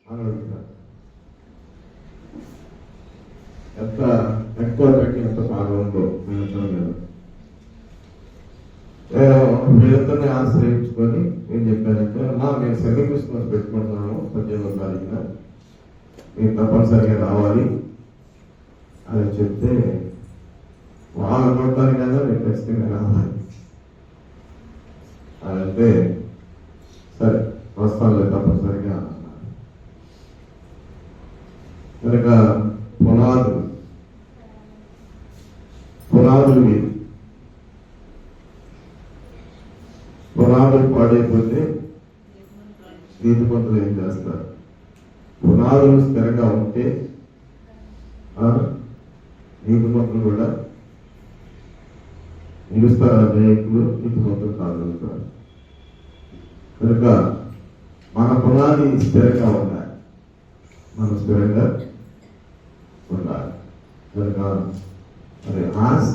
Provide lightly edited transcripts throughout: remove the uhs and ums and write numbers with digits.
అని అడుగుతారు. ఎంత ఎక్కువ పెట్టి ఎంత బాగా ఉందో నిలుచడం మీద వీళ్ళందరినీ ఆశ్రయించుకొని ఏం చెప్పానంటే, నేను సెమీ క్రిస్మస్ పెట్టుకుంటున్నాను 18వ తారీఖున, మీరు తప్పనిసరిగా రావాలి అని చెప్తే, వాళ్ళు కొట్టాలి కదా నేను ఖచ్చితంగా రావాలి అని అంటే, సరే వస్తానులే తప్పనిసరిగా అన్నారు. కనుక పునాదులు మీరు పునాదులు పాడైపోతే నీతిమంతులు ఏం చేస్తారు? పునాదులు స్థిరంగా ఉంటే నీతిమంతులు కూడా నిలుస్తారు. అనేకులు నీతిమంతులు కాగలుగుతారు. కనుక మన పునాది స్థిరంగా ఉండాలి, మనం స్థిరంగా ఉండాలి. కనుక మరి ఆశ,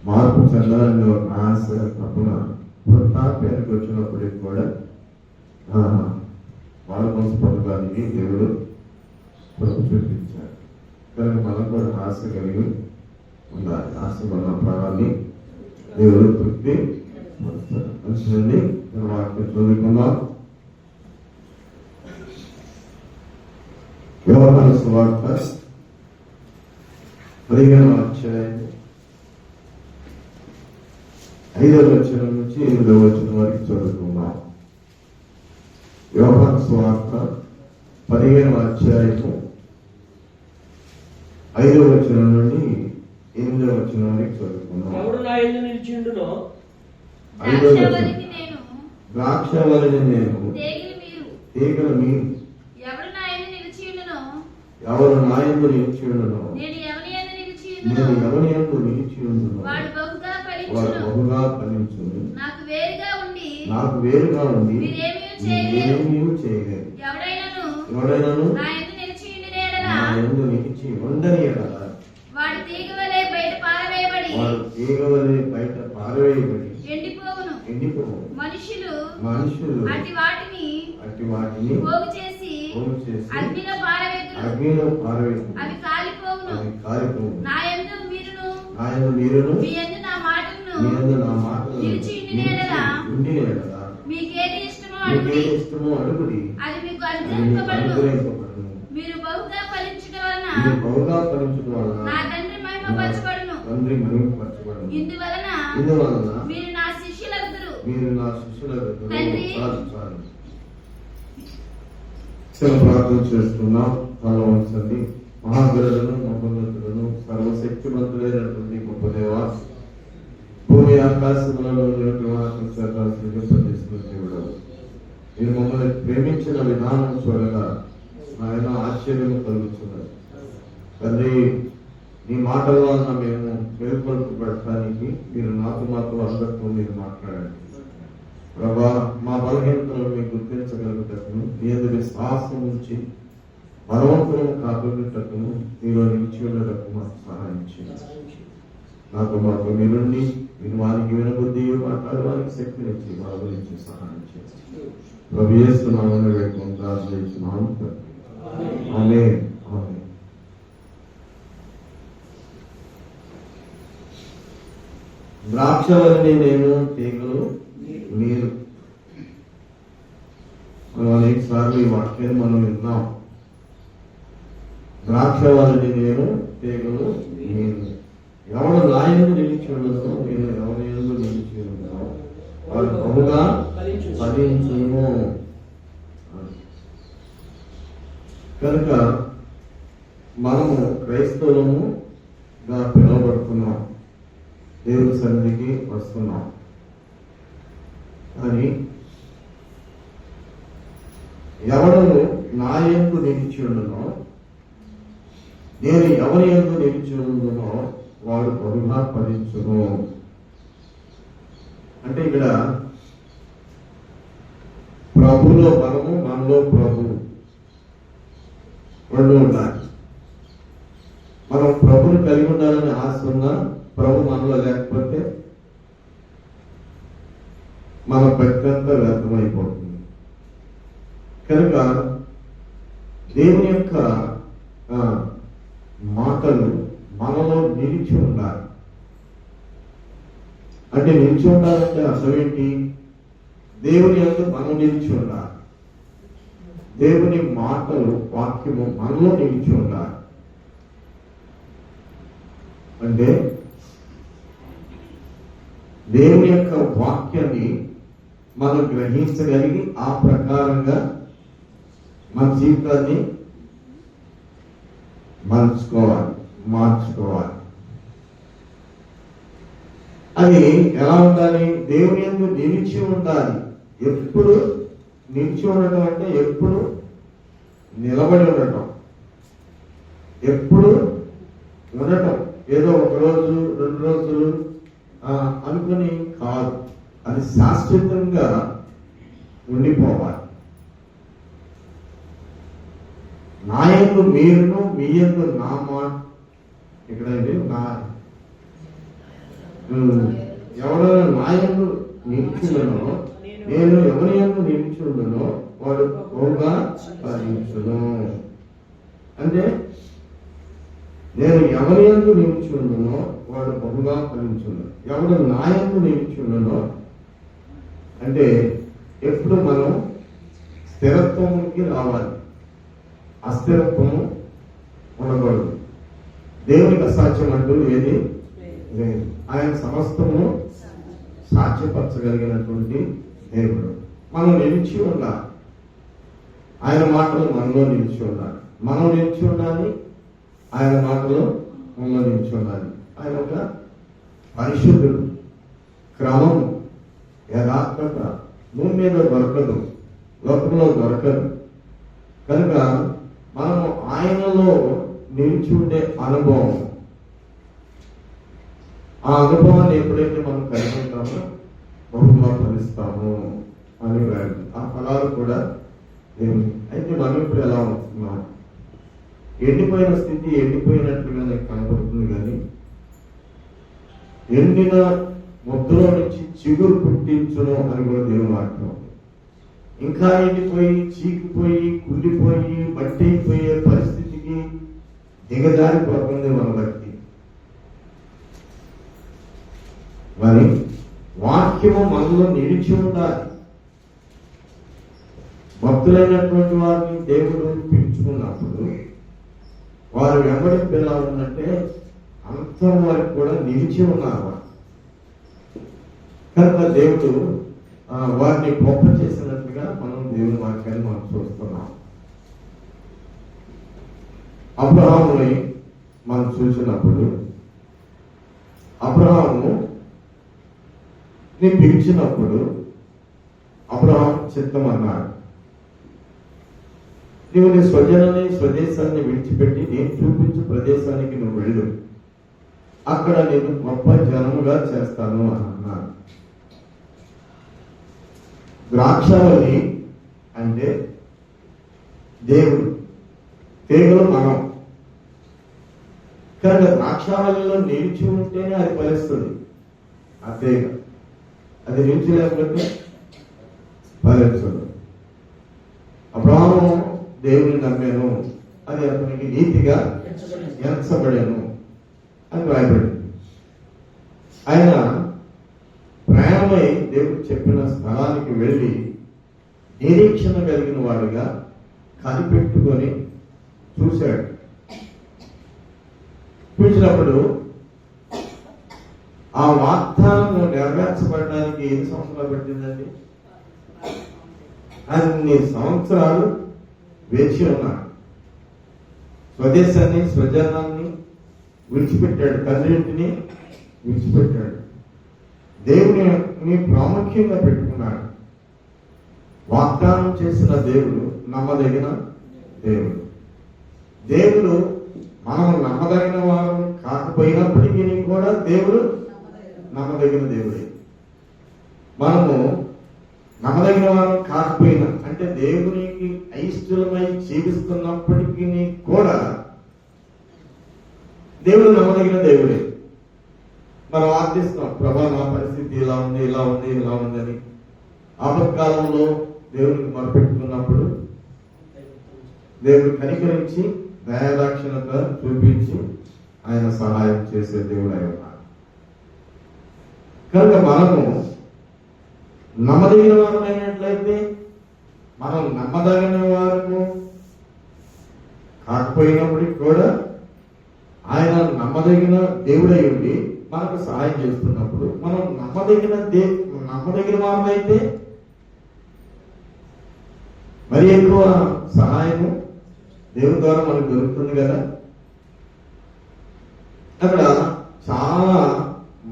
మార్పు చెందాలని ఒక ఆశ తప్పున వృద్ధాప్యానికి వచ్చినప్పటికి కూడా వాళ్ళ మనసు పొందడానికి దేవుడు చూపించాడు. కనుక మనం కూడా ఆశ కలిగి ఉండాలి. ఆశ మన ప్రాణాన్ని దేవుడు తృప్తి పరుస్తాడు. మంచిదండి, వాక్యం చదువుకుందాం. యోహాను సువార్త 15వ అధ్యాయం 5వ వచనం నుంచి 8వ వచనం వరకు చదువుకుందాం. యోహాను సువార్త 15వ అధ్యాయము 5వ వచనం నుండి 8వ వచనం వరకు చదువుకుందాం. ద్రాక్షవల్లిని నేను, తీగలు మీరు. ఎవరు నా యందు నిలిచి ఉండునో, నేను ఎవరి యందు నిలిచి ఉండునో వాడు బహుగా ఫలించును. నాకు వేరుగా ఉండి మీరేమీ చేయలేరు. ఎవడైనాను నా యందు నిలిచి ఉండని ఎడల వాడు తీగ వలె బయట పారవేయబడి ఎండిపోవును. మనుషులు అట్టి వాటిని పోగు చేసి అగ్నిలో పారవేయుదురు. అవి కాలిపోవును. నా యందు మీరును మీ యందు నా మాటలను నిలిచి ఉండిన యెడల మీకేది ఇష్టమో అడుగుడి, అది మీకు అనుగ్రహింపబడును. మీరు బహుగా ఫలించుట వలన నా తండ్రి మహిమపరచబడును. ఇందువలన మీరు నా శిష్యులగుదురు. ప్రార్థన చేస్తున్నాం. తలవంచండి. మహాగరులను, మహోన్నతులను, సర్వశక్తిమంతులైనటువంటి గొప్ప దేవ, భూమి ఆకాశములలో దేవుడు, మీరు మమ్మల్ని ప్రేమించిన విధానం చూడగా ఆయన ఆశ్చర్యము కలుగుతున్నది. తండ్రి, నీ మాటల వలన మేము మేల్కొల్పబడటానికి మీరు మాతో అందరితో మీరు మాట్లాడండి. ప్రభా, మా బలహీనతలను మీరు గుర్తించగలుగుటకును, మీ ఎదురు విశ్వాసం ఉంచి బలవంతులను కాపాడుటకును, మీలో నిలిచి ఉండటకు మాకు సహాయం చేయండి. మాతో మీరుండి మీరు వారికి వినబుద్ధి, మాట్లాడడానికి శక్తినిచ్చి మా గురించి సహాయం చేయండి. ప్రభు యేసు నామమున వేడుకొని ప్రార్థిస్తున్నాము. ఆమేన్. ఆమేన్. ద్రాక్షవల్లిని నేను, తీగలు మీరు. అనేక సార్లు ఈ వాక్యాన్ని మనం విన్నాం. ద్రాక్షవల్లిని నేను, తీగలు మీరు. ఎవరు నా యందు నిలిచి ఉండదో, నేను ఎవరి యందు నిలిచి ఉండదో వారు బహుగా ఫలించును. కనుక మనము క్రైస్తవులముగా పిలువబడుతున్నాం, దేవుని సన్నిధికి వస్తున్నాం. కానీ ఎవరు నా యందు నిలిచి ఉండునో, నేను ఎవరి యందు నిలిచి ఉండునో వాడు బహుగా ఫలించును. అంటే ఇక్కడ ప్రభులో మనము, మనలో ప్రభు రెండు ఉండాలి. మనం ప్రభుని కలిగి ఉండాలని ఆశ ఉన్నా, ప్రభు మనలో లేకపోతే మన భక్తంతా వ్యర్థమైపోతుంది. కనుక దేవుని యొక్క మాటలు మనలో నిలిచి ఉండాలి. అంటే నిలిచి ఉండాలంటే అర్థం ఏంటి? దేవుని యందు మనం నిలిచి ఉండాలి. దేవుని మాటలు, వాక్యము మనలో నిలిచి ఉండాలి. అంటే దేవుని యొక్క వాక్యాన్ని మనం గ్రహించగలిగి ఆ ప్రకారంగా మన జీవితాన్ని మార్చుకోవాలి. అది ఎలా ఉండాలి? దేవుని యందు నిలిచి ఉండాలి. ఎప్పుడు నిలిచి ఉండటం అంటే ఎప్పుడు నిలబడి ఉండటం, ఎప్పుడు ఉండటం. ఏదో ఒక రోజు 2 రోజులు అనుకుని కాదు, అది శాశ్వతంగా ఉండిపోవాలి. నా యందు మీరును, మీ యందు నా మాట. ఇక్కడ నా ఎవరైనా నా యందు నిలిచుండనో, నేను ఎవరి యందు నిలిచుండనో వాడు బహుగా ఫలించును. అంటే నేను ఎవరి యందు నిలిచుండనో వాడు బహుగా ఫలించును. ఎవడు నా యందు నిలిచుండనో అంటే ఎప్పుడు మనం స్థిరత్వంకి రావాలి, అస్థిరత్వము ఉండకూడదు. దేవునికి అసాధ్యం అంటూ ఏది లేదు. ఆయన సమస్తము సాధ్యపరచగలిగినటువంటి దేవుడు. మనం నిలిచి ఉండాలి. ఆయన మాటలు మనలో నిలిచి ఉండాలి. మనం నిలిచి ఉండాలి, ఆయన మాటలు మనలో నిలిచి ఉండాలి. ఆయన ఒక పరిశుద్ధుడు, క్రమము, యథార్థత భూమి మీద దొరకదు, లోకంలో దొరకదు. కనుక మనము ఆయనలో నిలిచి ఉండే అనుభవం, ఆ అనుభవాన్ని ఎప్పుడైతే మనం కలిగి ఉంటామో బహుగా ఫలిస్తాము అని రాయండి. ఆ ఫలాలు కూడా దేవుని. అయితే మనం ఇప్పుడు ఎలా ఉంటున్నాం? ఎండిపోయిన స్థితి ఎండిపోయినట్లుగా నాకు కనపడుతుంది, కానీ ఎండిన ముద్దలో నుంచి చిగురు పుట్టించును అని కూడా దేవుని వాక్యం. ఇంకా ఎండిపోయి, చీకిపోయి, కుళ్ళిపోయి, మట్టి అయిపోయే పరిస్థితికి దిగజారిపోతుంది మన భక్తి. మరి వాక్యము మనలో నిలిచి ఉండాలి. భక్తులైనటువంటి వారిని దేవుడు పిలుచుకున్నప్పుడు వారు వెంబడింపు ఎలా ఉందంటే అంత వారికి కూడా నిలిచి ఉన్నారు. కనుక దేవుడు వారిని గొప్ప చేసినట్టుగా మనం దేవుని వాక్యాన్ని మనం చూస్తున్నాం. అబ్రహాముని మనం చూసినప్పుడు అబ్రహాము నేను పిలిచినప్పుడు అబ్రహాం చిత్తం అన్నాడు. నువ్వు నీ స్వదేశాన్ని విడిచిపెట్టి నేను చూపించు ప్రదేశానికి నువ్వు వెళ్ళు, అక్కడ నేను గొప్ప జనముగా చేస్తాను అని అన్నాడు. ద్రాక్షావళి అంటే దేవుడు, తీగలు మనం. కనుక ద్రాక్షావళిలో నిలిచి ఉంటేనే అది ఫలిస్తుంది. ఆ తీగ అది నిలిచి లేకపోతే ఫలించదు. అబ్రహాము దేవుని నమ్మాను, అది అతనికి నీతిగా ఎంచబడాను అని రాయబడింది. ఆయన ప్రయాణమై దేవుడు చెప్పిన స్థలానికి వెళ్ళి నిరీక్షణ కలిగిన వాడుగా కనిపెట్టుకొని చూశాడు. చూసినప్పుడు ఆ వాగ్దానం నెరవేర్చబడడానికి ఎన్ని సంవత్సరాలు పట్టిందండి? అన్ని సంవత్సరాలు వేచి ఉన్నాడు. స్వదేశాన్ని, స్వజనాన్ని విడిచిపెట్టాడు, తండ్రింటిని విడిచిపెట్టాడు. దేవుని ప్రాముఖ్యంగా పెట్టుకున్నాడు. వాగ్దానం చేసిన దేవుడు నమ్మదగిన దేవుడు. దేవుడు మనం నమ్మదగిన వారు కాకపోయినప్పటికీ కూడా దేవుడు నమ్మదగిన దేవుడే. మనము నమ్మదగిన వారు కాకపోయినా అంటే దేవునికి అయిష్టమై జీవిస్తున్నప్పటికీ కూడా దేవుడు నమ్మదగిన దేవుడే. మనం ఆర్థిస్తున్నాం, ప్రభా నా పరిస్థితి ఇలా ఉంది, ఇలా ఉంది, ఇలా ఉందని. ఆపత్కాలంలో దేవునికి మొరపెట్టుకున్నప్పుడు దేవుడు కనికరించి దయాదాక్షిణత చూపించి ఆయన సహాయం చేసే దేవుడు అయి ఉన్నాడు. కనుక మనము నమ్మదగిన వారమైనట్లయితే, మనం నమ్మదగిన వారము కాకపోయినప్పటికీ కూడా ఆయన నమ్మదగిన దేవుడై ఉండి మనకు సహాయం చేస్తున్నప్పుడు, మనం నమ్మదగిన వారమైతే మరి ఎక్కువ సహాయము దేవుని ద్వారా మనకు దొరుకుతుంది కదా. అక్కడ చాలా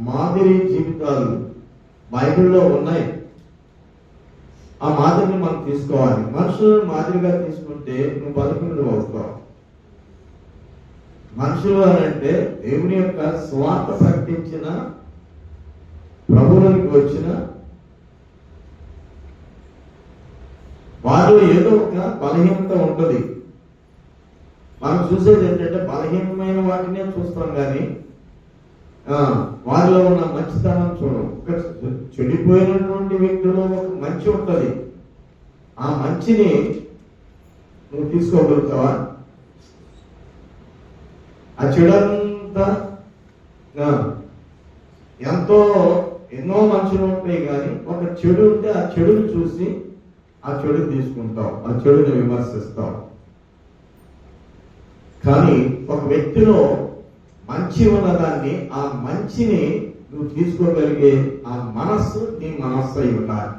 మాదిరి జీవితాలు బైబిల్లో ఉన్నాయి. ఆ మాదిరిని మనం తీసుకోవాలి. మనుషులను మాదిరిగా తీసుకుంటే నువ్వు బతుకుని అవుతావు. మనుషులు అని అంటే దేవుని యొక్క స్వార్థ ప్రకటించిన, ప్రభువునికి వచ్చిన వారిలో ఏదో ఒక బలహీనత ఉంటుంది. మనం చూసేది ఏంటంటే బలహీనమైన వాటినే చూస్తాం కానీ వారిలో ఉన్న మంచితనం చూడం. చెడిపోయినటువంటి వ్యక్తుల్లో ఒక మంచి ఉంటుంది. ఆ మంచిని నువ్వు తీసుకోగలుగుతావా? ఆ చెడంతా ఎన్నో మంచులు ఉంటాయి కానీ ఒక చెడు ఉంటే ఆ చెడుని చూసి ఆ చెడుని తీసుకుంటావు, ఆ చెడుని విమర్శిస్తావు. కానీ ఒక వ్యక్తిలో మంచి ఉన్నదాన్ని, ఆ మంచిని నువ్వు తీసుకోగలిగే ఆ మనస్సు నీ మనస్సు అయి ఉండాలి.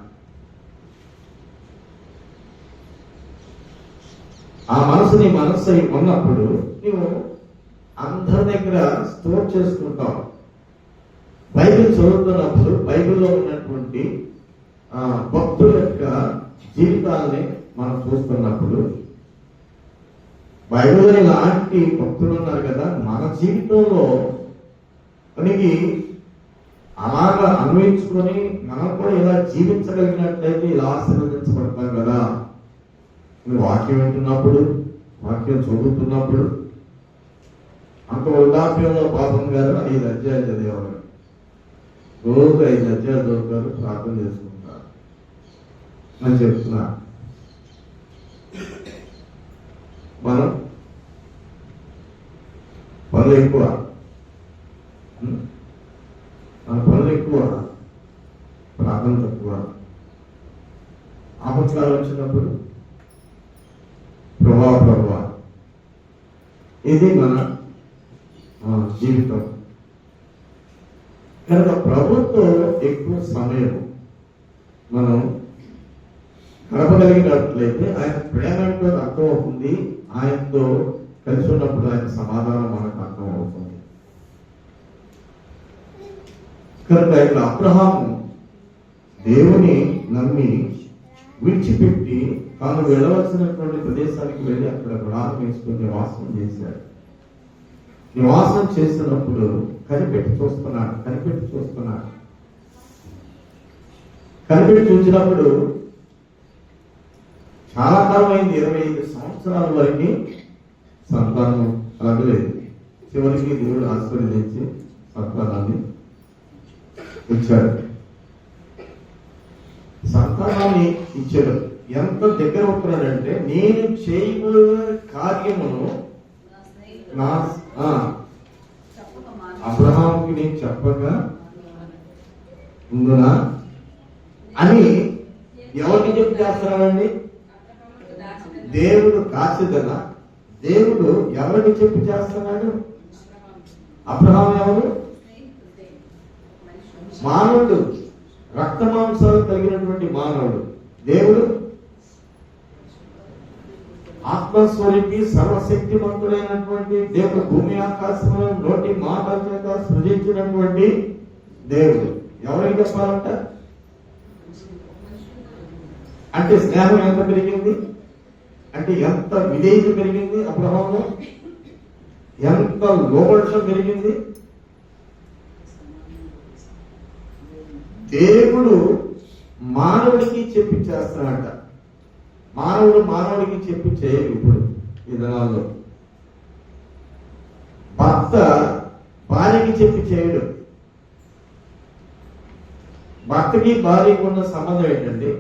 ఆ మనసు నీ మనస్సు అయి ఉన్నప్పుడు నువ్వు అందరి దగ్గర స్టోర్ చేసుకుంటావు. బైబిల్ చదువుతున్నప్పుడు బైబిల్లో ఉన్నటువంటి భక్తుల యొక్క జీవితాలని మనం చూస్తున్నప్పుడు, బైబిల్లో ఇలాంటి భక్తులు ఉన్నారు కదా, మన జీవితంలో మనకి అలాగా అన్వయించుకొని మనం కూడా ఇలా జీవించగలిగినట్లయితే ఇలా ఆశీర్వదించబడతాం కదా. నువ్వు వాక్యం వింటున్నప్పుడు, వాక్యం చదువుతున్నప్పుడు, అంత వృద్ధాప్యంలో పాపం గారు 5 అధ్యాయాలు చదివేవారు. రోజు 5 అధ్యాయాలు చదువుతారు, ప్రార్థన చేసుకుంటారు అని చెప్తున్నా. మనం పనులు ఎక్కువ, మన పనులు ఎక్కువ, ప్రార్థన తక్కువ. ఆపత్కాలు వచ్చినప్పుడు ప్రభావ ఇది మన జీవితం. కనుక ప్రభుత్వం ఎక్కువ సమయం మనం గడపగలిగినట్లయితే ఆయన ప్రేమ ఏంటో అర్థం అవుతుంది. ఆయనతో కలిసి ఉన్నప్పుడు ఆయన సమాధానం మనకు అర్థం అవుతుంది. కనుక ఇక్కడ అబ్రహాము దేవుని నమ్మి విడిచిపెట్టి తాను వెళ్ళవలసినటువంటి ప్రదేశానికి వెళ్ళి అక్కడ గుడారం వేసుకుని నివాసం చేశాడు. నివాసం చేసినప్పుడు కనిపెట్టి చూసినప్పుడు చాలా కాలం అయింది. 25 సంవత్సరాల వరకు సంతానం కలగలేదు. చివరికి దేవుడు ఆశీర్వదించి సంతానాన్ని ఇచ్చాడు. సంతానాన్ని ఇచ్చాడు. ఎంత దగ్గర ఉంటున్నాడంటే, నేను చేయబోయే కార్యమును నా అబ్రహాముకి నేను చెప్పగా ఉండునా అని ఎవరికి చెప్పి చేస్తున్నాడండి? దేవుడు కాచిదనా? దేవుడు ఎవరికి చెప్పి చేస్తున్నాడు? అబ్రహాం ఎవరు? మానవుడు, రక్త మాంసాలు కలిగినటువంటి మానవుడు. దేవుడు ఆత్మస్వరూపి, సర్వశక్తిమంతుడైనటువంటి దేవుడు, భూమి ఆకాశంలో నోటి మాట చేత సృజించినటువంటి దేవుడు ఎవరికి చెప్పాలంట? అంటే స్నేహం ఎంత పెరిగింది, అంటే ఎంత విధేయత పెరిగింది అబ్రహాంలో, ఎంత లోబడటం పెరిగింది. దేవుడు మానవుడికి చెప్పి చేస్తున్నాడట. మానవుడు మానవుడికి చెప్పి చేయరు. ఇప్పుడు ఈ దినాల్లో భర్త భార్యకి చెప్పి చేయడు. భర్తకి భార్యకి ఉన్న సంబంధం ఏంటండి?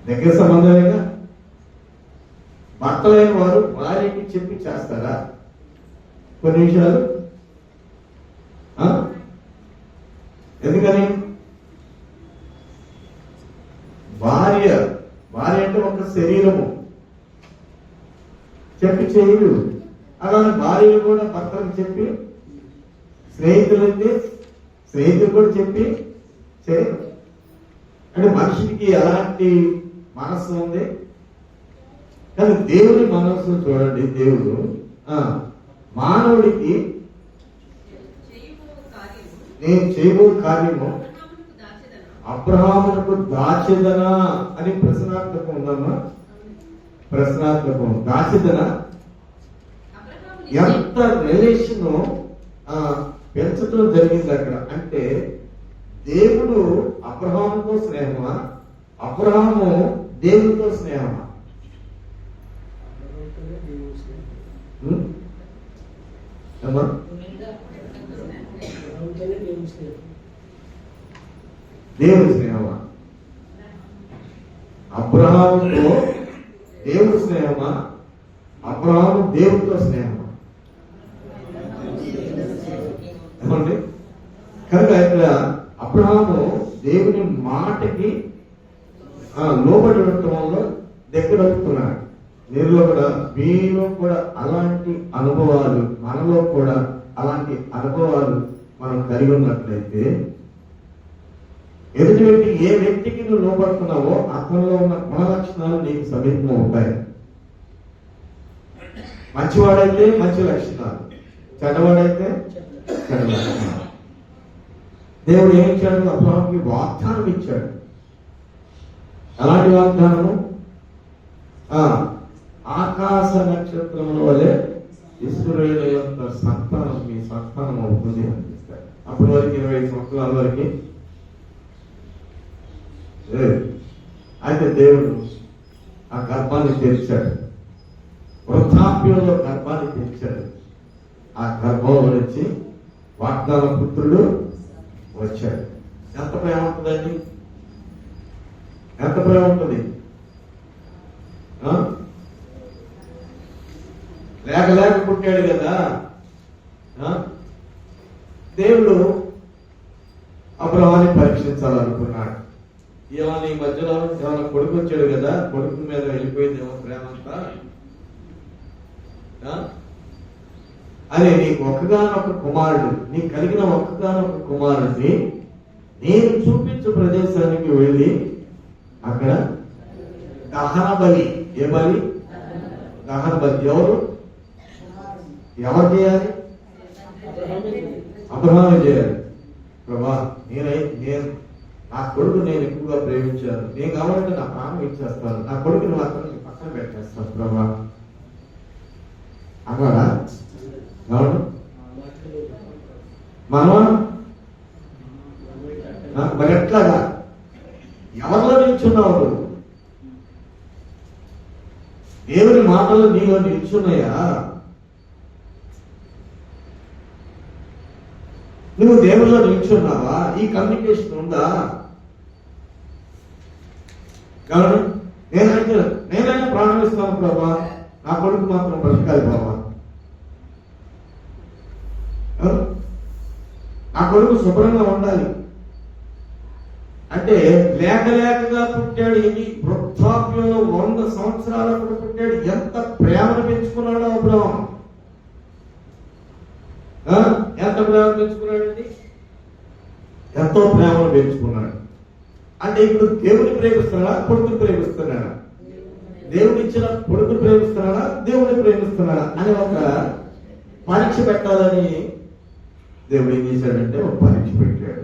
దగ్గర సంబంధమేగా. భర్తలైన వారు భార్యకి చెప్పి చేస్తారా కొన్ని విషయాలు? ఎందుకని? భార్య అంటే ఒక శరీరము, చెప్పి చేయరు. అలానే భార్యలు కూడా భర్తలకు చెప్పి, స్నేహితులు కూడా చెప్పి చేయరు. అంటే మనిషికి ఎలాంటి మనస్సు ఉంది? కానీ దేవుని మనస్సు చూడండి. దేవుడు మానవుడికి నేను చేయబో కార్యము అబ్రహామునకు దాచెదనా అని ప్రశ్నార్థకం ఉందమ్మా. ప్రశ్నార్థకం దాచెదనా ఎంత రిలేషన్ పెంచడం జరిగింది అక్కడ. అంటే దేవుడు అబ్రహాముతో స్నేహమా, అబ్రహాము దేవుడితో స్నేహమా? దేవుడి స్నేహమా? అబ్రహాముతో దేవుడి స్నేహమా, అబ్రహాము దేవుడితో స్నేహమా? ఏమండి? కనుక ఇక్కడ అబ్రహాము దేవుని మాటకి లోబడి ఉండటం వల్ల దగ్గర అవుతున్నాడు. మీలో కూడా అలాంటి అనుభవాలు, మనలో కూడా అలాంటి అనుభవాలు మనం కలిగి ఉన్నట్లయితే ఎదుటి వ్యక్తి ఏ వ్యక్తికి నువ్వు లోపడుతున్నావో అతనిలో ఉన్న గుణ లక్షణాలు నీకు సమీపంగా ఉంటాయి. మంచివాడైతే మంచి లక్షణాలు, చెడ్డవాడైతే చెడ్డ లక్షణాలు. దేవుడు ఏం ఇచ్చాడు? అబ్రహాముకి వాగ్దానం ఇచ్చాడు. అలాంటి వాగ్దానము ఆకాశ నక్షత్రముల వలె ఇశ్రాయేలు యొక్క సంతానం మీ సంతానం అవుతుంది అనిపిస్తాడు. అప్పటి వరకు 25 సంవత్సరాల వరకు అయితే దేవుడు ఆ గర్భాన్ని తెరిచాడు. వృద్ధాప్యంలో గర్భాన్ని తెరిచాడు. ఆ గర్భంలో నుంచి వాగ్దాన పుత్రుడు వచ్చాడు. ఎంత ప్రేమ ఉంటుందండి? ఎంత ప్రేమ ఉంటుంది? లేక పుట్టాడు కదా. దేవుడు అబ్రహాన్ని పరీక్షించాలనుకున్నాడు. ఏమన్నా ఈ మధ్యలో ఏమైనా కొడుకు వచ్చాడు కదా, కొడుకు మీద వెళ్ళిపోయిందేమో ప్రేమ అంతా. అదే నీకు ఒక్కగానొక కుమారుడు, నీకు కలిగిన ఒక్కగానొక కుమారుడిని నేను చూపించు ప్రదేశానికి వెళ్ళి అక్కడ దహన బలి. ఏ బలి? దహన బలి. ఎవరు చేయాలి? అబ్రహామే చేయాలి. ప్రభా నేను నా కొడుకు నేను ఎక్కువగా ప్రేమించాను, నేను కావాలంటే నా ప్రాణం ఇచ్చేస్తాను, నా కొడుకుని మాత్రం పక్కన పెట్టేస్తాను ప్రభా అన్నాడా? అవును. మనమా మరి ఎట్లాగా? ఎవరిలో నిల్చున్నావు? దేవుని మాటలు నీలో నిల్చున్నాయా? నువ్వు దేవుల్లో నిల్చున్నావా? ఈ కమ్యూనికేషన్ ఉందా? కాబట్టి నేనైనా ప్రాణం ఇస్తాను ప్రభా, నా కొడుకు మాత్రం బ్రతకాలి బాబా, నా కొడుకు శుభ్రంగా ఉండాలి అంటే లేకగా పుట్టాడు. ఇది వృద్ధాప్యంలో 100 సంవత్సరాలకు పుట్టాడు. ఎంత ప్రేమను పెంచుకున్నాడో అబ్రహాము. ఎంత ప్రేమ పెంచుకున్నాడండి? ఎంతో ప్రేమను పెంచుకున్నాడు. అంటే ఇప్పుడు దేవుని ప్రేమిస్తున్నాడా, కొడుకుని ప్రేమిస్తున్నాడా? దేవుడు ఇచ్చిన కొడుకుని ప్రేమిస్తున్నాడా, దేవుని ప్రేమిస్తున్నాడా అని ఒక పరీక్ష పెట్టాలని దేవుడు ఏం చేశాడంటే ఒక పరీక్ష పెట్టాడు.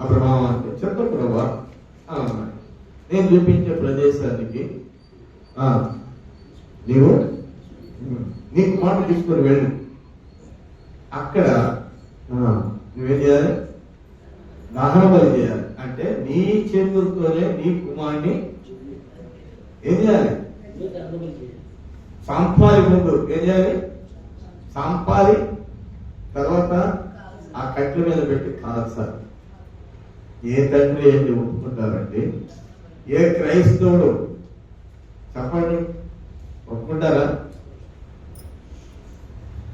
అబ్రహాము అంటే చెప్తా ప్రభా, నేను చూపించే ప్రదేశానికి నీకు మాట తీసుకొని వెళ్ళు. అక్కడ నువ్వేం చేయాలి? దహన బలి చేయాలి. అంటే నీ చేతులతోనే నీ కుమారుని ఏం చేయాలి? సంపాలి. ముందు ఏం చేయాలి? సంపాలి. తర్వాత ఆ కట్టెల మీద పెట్టి కాల్చాలి. ఏ తండ్రి ఏంటి ఒప్పుకుంటారండి? ఏ క్రైస్తవుడు చెప్పండి ఒప్పుకుంటారా?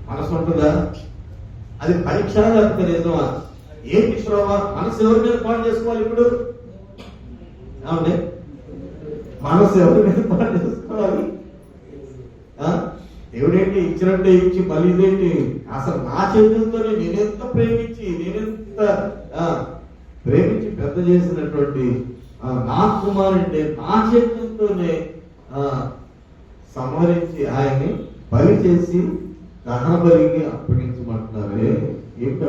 మనసు ఉంటుందా? అది పరీక్ష లేకపోతే నిజమా? ఏంటి శ్రోవా? మనసు ఎవరి మీద పాటు చేసుకోవాలి ఇప్పుడు? అవునే, మనసు ఎవరి మీద పాటు చేసుకోవాలి? దేవుడేంటి ఇచ్చినట్టే ఇచ్చి మళ్ళీ ఇదేంటి? అసలు నా చేతులతోనే నేనెంత ప్రేమించి పెద్ద చేసినటువంటి నా కుమారుడిని నా చేతులతోనే సంహరించి ఆయన్ని బలి చేసి దహన బలికి అప్పగించమంటున్నారే. ఏమిటో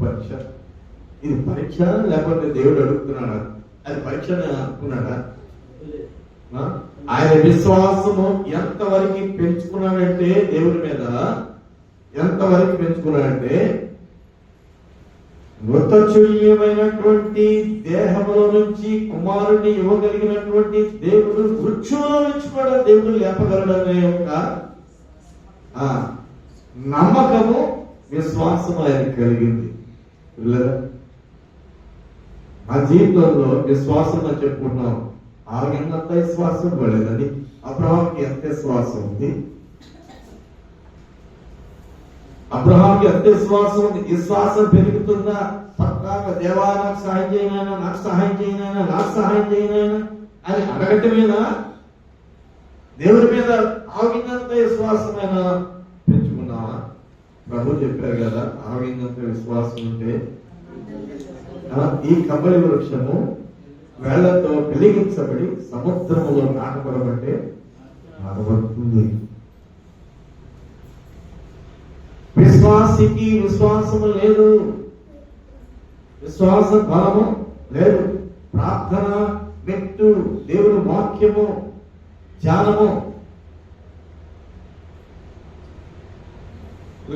పరీక్ష? ఇది పరీక్ష లేకపోతే దేవుడు అడుగుతున్నాడా? అది పరీక్ష అనుకున్నాడా? ఆయన విశ్వాసము ఎంతవరకు పెంచుకున్నాడంటే దేవుడి మీద ఎంతవరకు పెంచుకున్నాడంటే మృతచుల్యమైనటువంటి దేహములో నుంచి కుమారుడిని ఇవ్వగలిగినటువంటి దేవుడు వృక్షంలో నుంచి కూడా దేవుడు లేపగలడనే యొక్క నమ్మకము విశ్వాసం ఆయనకు కలిగింది. మా జీవితంలో విశ్వాసం అని చెప్పుకుంటున్నాం. ఆమెన్నంత విశ్వాసం పడలేదని అబ్రహాంకి ఎంత విశ్వాసం ఉంది? అబ్రహాంకి ఎంత విశ్వాసం ఉంది? విశ్వాసం పెరుగుతుందా? పక్కాగా దేవా నాకు సహాయం చేయనైనా, నాకు సహాయం చేయనైనా, నాకు సహాయం చేయనైనా అని అడగటమేనా? దేవుడి మీద ఆగినంత విశ్వాసమైన పెంచుకున్నావా? ప్రభు చెప్పారు కదా, ఆగినంత విశ్వాసం ఉంటే ఈ కబలి వృక్షము వేళ్లతో వెలిగించబడి సముద్రములో నాటబడబట్టే నాటబడుతుంది. విశ్వాసికి విశ్వాసము లేదు, విశ్వాస బలము లేదు, ప్రార్థన మెట్టు దేవుని వాక్యము ధ్యానము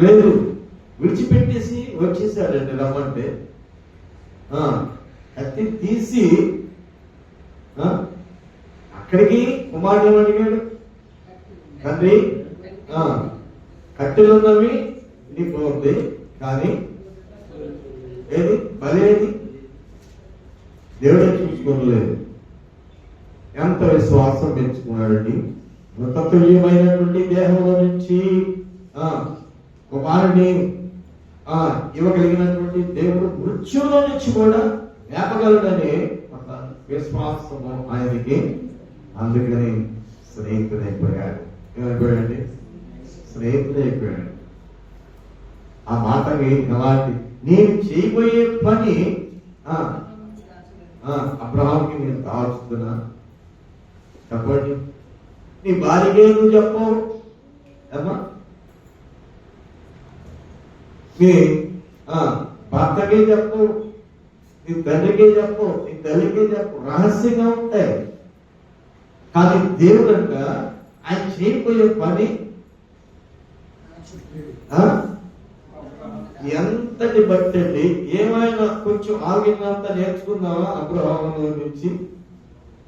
లేదు. విడిచిపెట్టేసి వచ్చేసాడండి. రమ్మంటే కత్తి తీసి అక్కడికి కుమారుడు అడిగాడు, తండ్రి కట్టెలు ఉన్నవి నీకు ఉంది, కానీ ఏది బలేది దేవుడే చూసుకోలేదు. ఎంత విశ్వాసం పెంచుకున్నాడండి. మృతతుల్యమైనటువంటి దేహంలో నుంచి కుమారుడిని ఇవ్వగలిగినటువంటి దేవుడు మృత్యులో నుంచి కూడా లేపగలడని ఒక విశ్వాసము ఆయనకి. అందుకని స్నేహితుడైపోయాడు. ఏమైపోయాడండి? స్నేహితుడైపోయాడు. ఆ మాటకి ఎలాంటి నేను చేయబోయే పని అబ్రహాంకి నేను కావచ్చుతున్నా చెప్పండి. నీ భార్యకే నువ్వు చెప్పవు అమ్మా, నీ భర్తకే చెప్పు, నీ తండ్రికే చెప్పు, నీ తల్లికే చెప్పు, రహస్యంగా ఉంటాయి. కానీ దేవుడంట ఆయన చేయబోయే పని ఎంతటి బట్టండి. ఏమైనా కొంచెం ఆగినంత నేర్చుకున్నావా అబ్రహాము నుంచి?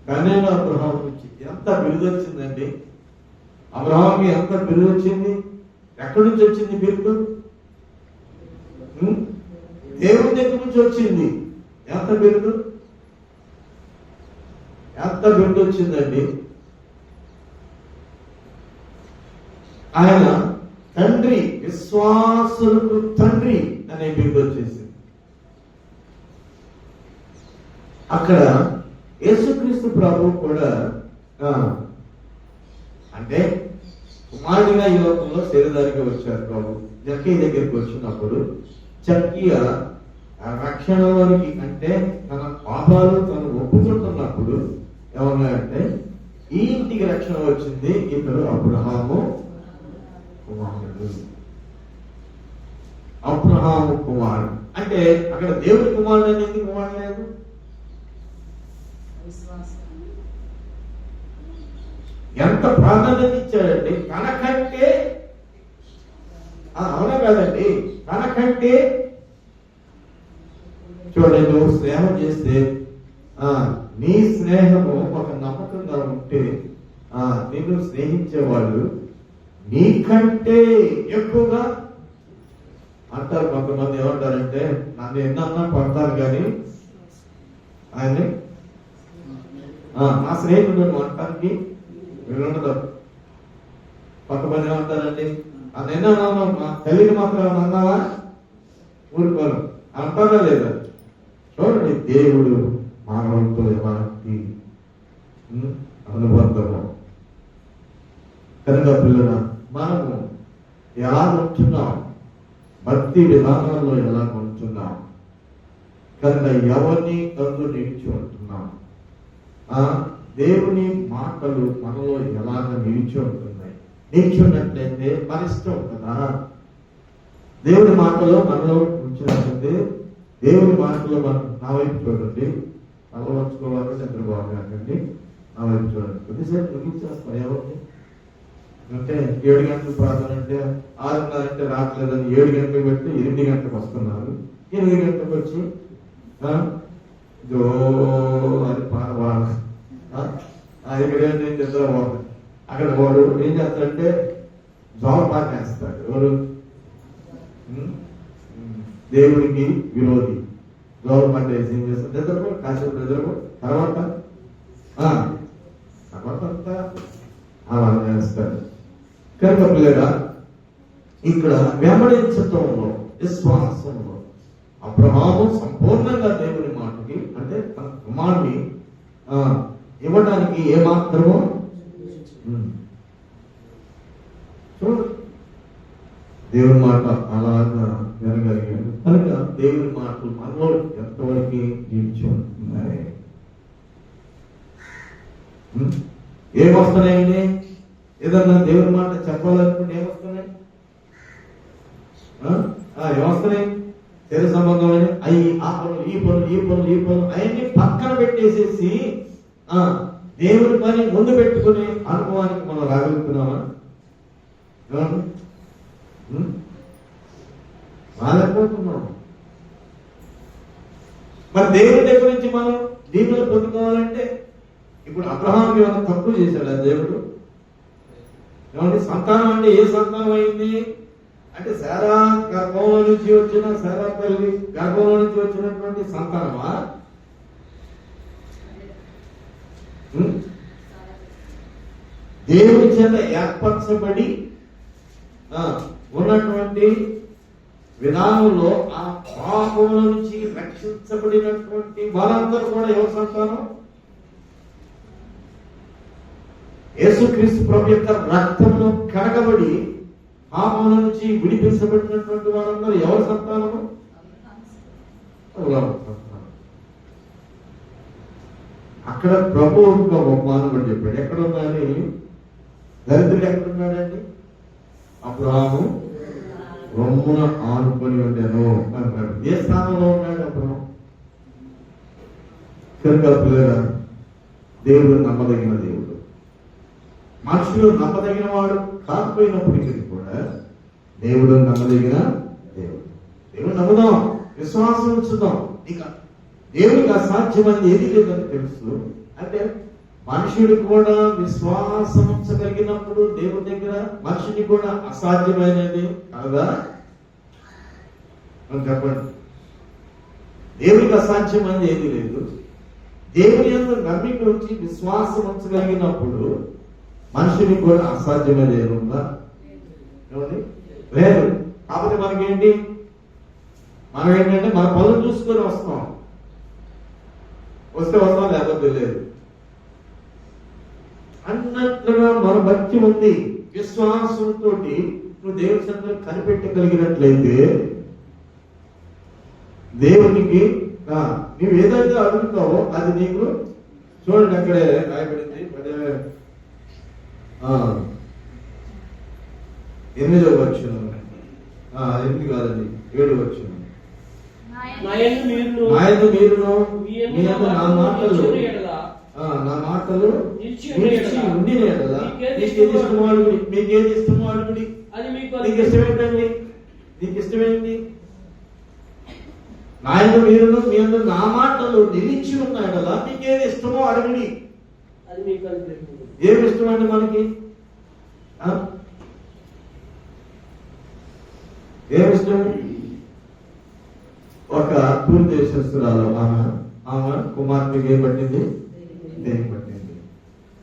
కనేనా అబ్రహాం నుంచి ఎంత బిరుదు వచ్చిందండి? అబ్రహాంకి ఎంత బిరుదు వచ్చింది? ఎక్కడి నుంచి వచ్చింది బిరుదు? దేవుని దగ్గర నుంచి వచ్చింది. ఎంత బిరుదు? ఎంత బిరుదు వచ్చిందండి? ఆయన తండ్రి, విశ్వాసులకు తండ్రి అనే బిరుదు వచ్చేసింది. అక్కడ యేసుక్రీస్తు ప్రభు కూడా అంటే కుమారుడిగా ఈ లోకంలో శరీరధారిగా వచ్చారు. ప్రభు జక్కయ్య దగ్గరికి వచ్చినప్పుడు చక్కయ్య రక్షణలోనికి అంటే తన పాపాలు తను ఒప్పుకుంటున్నప్పుడు ఏమన్నాయంటే ఈ ఇంటికి రక్షణ వచ్చింది, ఇతడు అబ్రహాము కుమారుడు. అబ్రహాము కుమారుడు అంటే అక్కడ దేవుడి కుమారుడు అనేది కుమారుడు లేదు. ఎంత ప్రాధాన్యత ఇచ్చాడండి. తనకంటే అవునా కాదండి, తనకంటే చూడండి, నువ్వు స్నేహం చేస్తే నీ స్నేహము ఒక నమ్మకంగా ఉంటే నిన్ను స్నేహించేవాళ్ళు నీకంటే ఎక్కువగా అంటారు. కొంతమంది ఏమంటారంటే నన్ను ఎన్నన్నా పడతారు కానీ ఆయన్ని నా స్నేహితుడు అంటానికి వీళ్ళుండదు. కొంతమంది ఏమంటారండి, నిన్న మా తల్లిని మాత్రం అన్నావా, ఊరుకోను అంటారా లేదా? చూడండి, దేవుడు మానవులతో ఎలాంటి అనుబంధము. కనుక పిల్లల మనము ఎలా ఉంటున్నాం, భక్తి విధానంలో ఎలా ఉంటున్నాం, కనుక ఎవరిని కందు నిలిచి ఉంటున్నాం, దేవుని మాటలు మనలో ఎలాగ నిలిచి ఉంటున్నాయి. నిలిచి ఉన్నట్లయితే మన ఇష్టం కదా. దేవుని మాటలో మనలో ఉంచినట్లయితే, దేవుని మాటలో మనం నా వైపు చూడండి, తల వంచుకోవాలి, నిద్రపోకండి, నా వైపు చూడండి. కొద్దిసేపు ముగించేస్తాం. ఎవరిని అంటే 7 గంటలు ప్రార్థన అంటే 6:30 అంటే రావట్లేదని 7 గంటలకు పెట్టి 8 గంటలకు వస్తున్నారు. 8 గంటలకు వచ్చి అది పాడవాడు ఇక్కడేంటి నిద్రపోతాడు. అక్కడ వాడు ఏం చేస్తాడంటే జోలపాట వేస్తాడు. ఎవరు? దేవుడికి విరోధి. జోలపాట వేసి ఏం చేస్తాడు? నిద్రపో, కాసేపు నిద్రపో, తర్వాత అంతా అలా చేస్తాడు. కనుక పిల్లగా ఇక్కడ వెంబడించటంలో, విశ్వాసంలో అబ్రహాము సంపూర్ణంగా దేవుని మాటకి, అంటే తన కుమారుని ఇవ్వడానికి ఏమాత్రమో చూడు, దేవుని మాట అలాగా వినగలిగాడు. కనుక దేవుని మాటలు మనలో ఎంతవరకు జీవించి ఉంటున్నాయి. ఏమొస్తున్నాయండి? ఏదన్నా దేవుని మాట చెప్పాలనుకుంటే ఏమొస్తున్నాయి? ఏమొస్తున్నాయి? శరీర సంబంధమైన ఆ పనులు, ఈ పనులు అవన్నీ పక్కన పెట్టేసేసి దేవుని పని ముందు పెట్టుకునే అనుభవానికి మనం రాగలుగుతున్నామా? రాలేకపోతున్నాం. మరి దేవుని దగ్గర నుంచి మనం దీవులు పొందుకోవాలంటే, ఇప్పుడు అబ్రహాంకి ఏమైనా తప్పు చేశాడు దేవుడు? ఏమంటే సంతానం అంటే ఏ సంతానం అయింది అంటే, శారా గర్భంలో నుంచి వచ్చిన, శారా తల్లి గర్భంలో నుంచి వచ్చినటువంటి సంతానమా? దేవుని చేత ఏర్పరచబడి ఉన్నటువంటి విధానంలో ఆ పాపముల నుంచి రక్షించబడినటువంటి వారందరూ కూడా ఎవరి సంతానం? యేసుక్రీస్తు ప్రభు యొక్క రక్తంలో కడగబడి పాపముల నుంచి విడిపించబడినటువంటి వారందరూ ఎవరి సంతానము? అక్కడ ప్రభు ఒక ఉపమానం చెప్పాడు. ఎక్కడున్నాడు? దరిద్రుడు ఎక్కడున్నాడండి? అబ్రహాము రొమ్మున ఆనుకొని ఉండేను అన్నాడు. ఏ స్థానంలో ఉన్నాడు అబ్రహాము? కనుక దేవుడు నమ్మదగిన దేవుడు. మనుషులు నమ్మదగిన వాడు కాకపోయినప్పటికీ కూడా దేవుడు నమ్మదగిన దేవుడు. దేవుడు నమ్ముదాం, విశ్వాసం ఉంచుదాం. ఇక దేవుడికి అసాధ్యమైనది ఏది లేదని తెలుసు. అంటే మనుషుడు కూడా విశ్వాసం ఉంచగలిగినప్పుడు దేవుడి దగ్గర మనిషిని కూడా అసాధ్యమైనది కాదా? చెప్పండి. దేవుడికి అసాధ్యమైనది ఏది లేదు. దేవుని యందు నమ్మిక వచ్చి విశ్వాసం ఉంచగలిగినప్పుడు మనిషిని కూడా అసాధ్యమైనది ఏముందా? ఏమండి? లేదు. కాకపోతే మనకేంటి, మనం ఏంటంటే మన పనులు చూసుకొని వస్తాం. వస్తే వస్తాం, లేకపోతే లేదు అన్నట్లుగా మన భక్తి ఉంది. విశ్వాసంతో నువ్వు దేవుని సన్నిధిలో కనిపెట్టగలిగినట్లయితే దేవునికి నువ్వు ఏదైతే అడుగుతావో అది నీకు, చూడండి అక్కడే రాయబడింది 8వ వచనం, 8 కాదండి 7వ వచనం. నా మాటలు ఉండి కదా, మీకేది ఇష్టమో అడుగుడి. నీకు ఇష్టమేంటండి? నీకు ఇష్టమేంటి? నాయన మీరును మీ అందరూ నా మాటలు నిలిచి ఉన్నాయి కదా, మీకేది ఇష్టమో అడుగుడి. ఏమి ఇష్టం అండి మనకి? ఏమిష్టం? ఒక తూర్పు దేశస్తురాలు ఆమె కుమార్తెకి ఏం పట్టింది? దేని పట్టింది.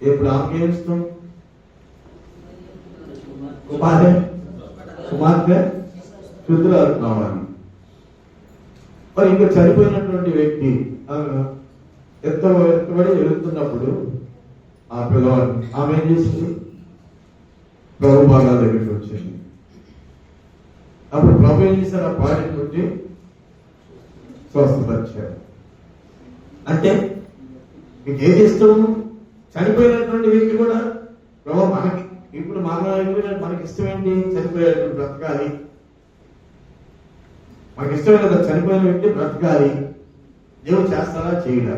ఇప్పుడు ఆమెకి ఏమి ఇష్టం? కుమార్తె శుద్ధురాలు కావాలి. మరి ఇంకా చనిపోయినటువంటి వ్యక్తి ఎత్తబడి వెళుతున్నప్పుడు ఆ పిల్లవాడు ఆమె ఏం చేసింది? ప్రభు బాగా దగ్గరికి వచ్చింది. అప్పుడు ప్రభు ఏం చేశారు? ఆ పాడిని కొట్టి స్వస్థపరిచారు. అంటే మీకు ఏది ఇష్టము? చనిపోయినటువంటి వ్యక్తి కూడా ప్రభు మనకి ఇప్పుడు మనకి ఇష్టం ఏంటి? చనిపోయేటువంటి బ్రతకాలి. మనకి ఇష్టమైన కదా చనిపోయిన వ్యక్తి బ్రతకాలి. దేవుడు చేస్తాడా చేయడా?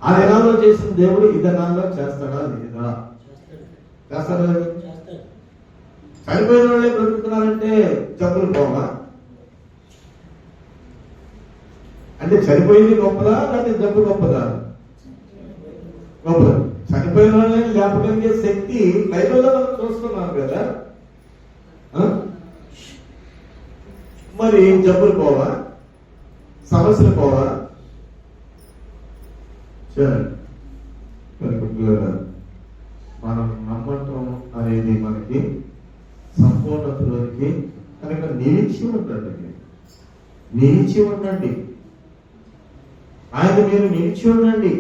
ఆ దినాల్లో చేసిన దేవుడు ఈ దినాల్లో చేస్తాడా లేదా? చేస్తాడా లేదా? చనిపోయిన వాళ్ళే బ్రతుకుతున్నారంటే జబ్బులు పోవా? అంటే చనిపోయింది గొప్పదా లేకపోతే జబ్బు గొప్పదా? గొప్పదా. చనిపోయిన వాళ్ళని లేపగలిగే శక్తి బైబిల్లో మనం చూస్తున్నాం కదా. మరి జబ్బులు పోవా? సమస్యలు పోవా? మనం నమ్మటం అనేది మనకి సంపూర్ణతలోనికి కనుక నిలిచి ఉండండి. నిలిచి ఉండండి. ఆయన మీరు నిలిచి ఉండండి.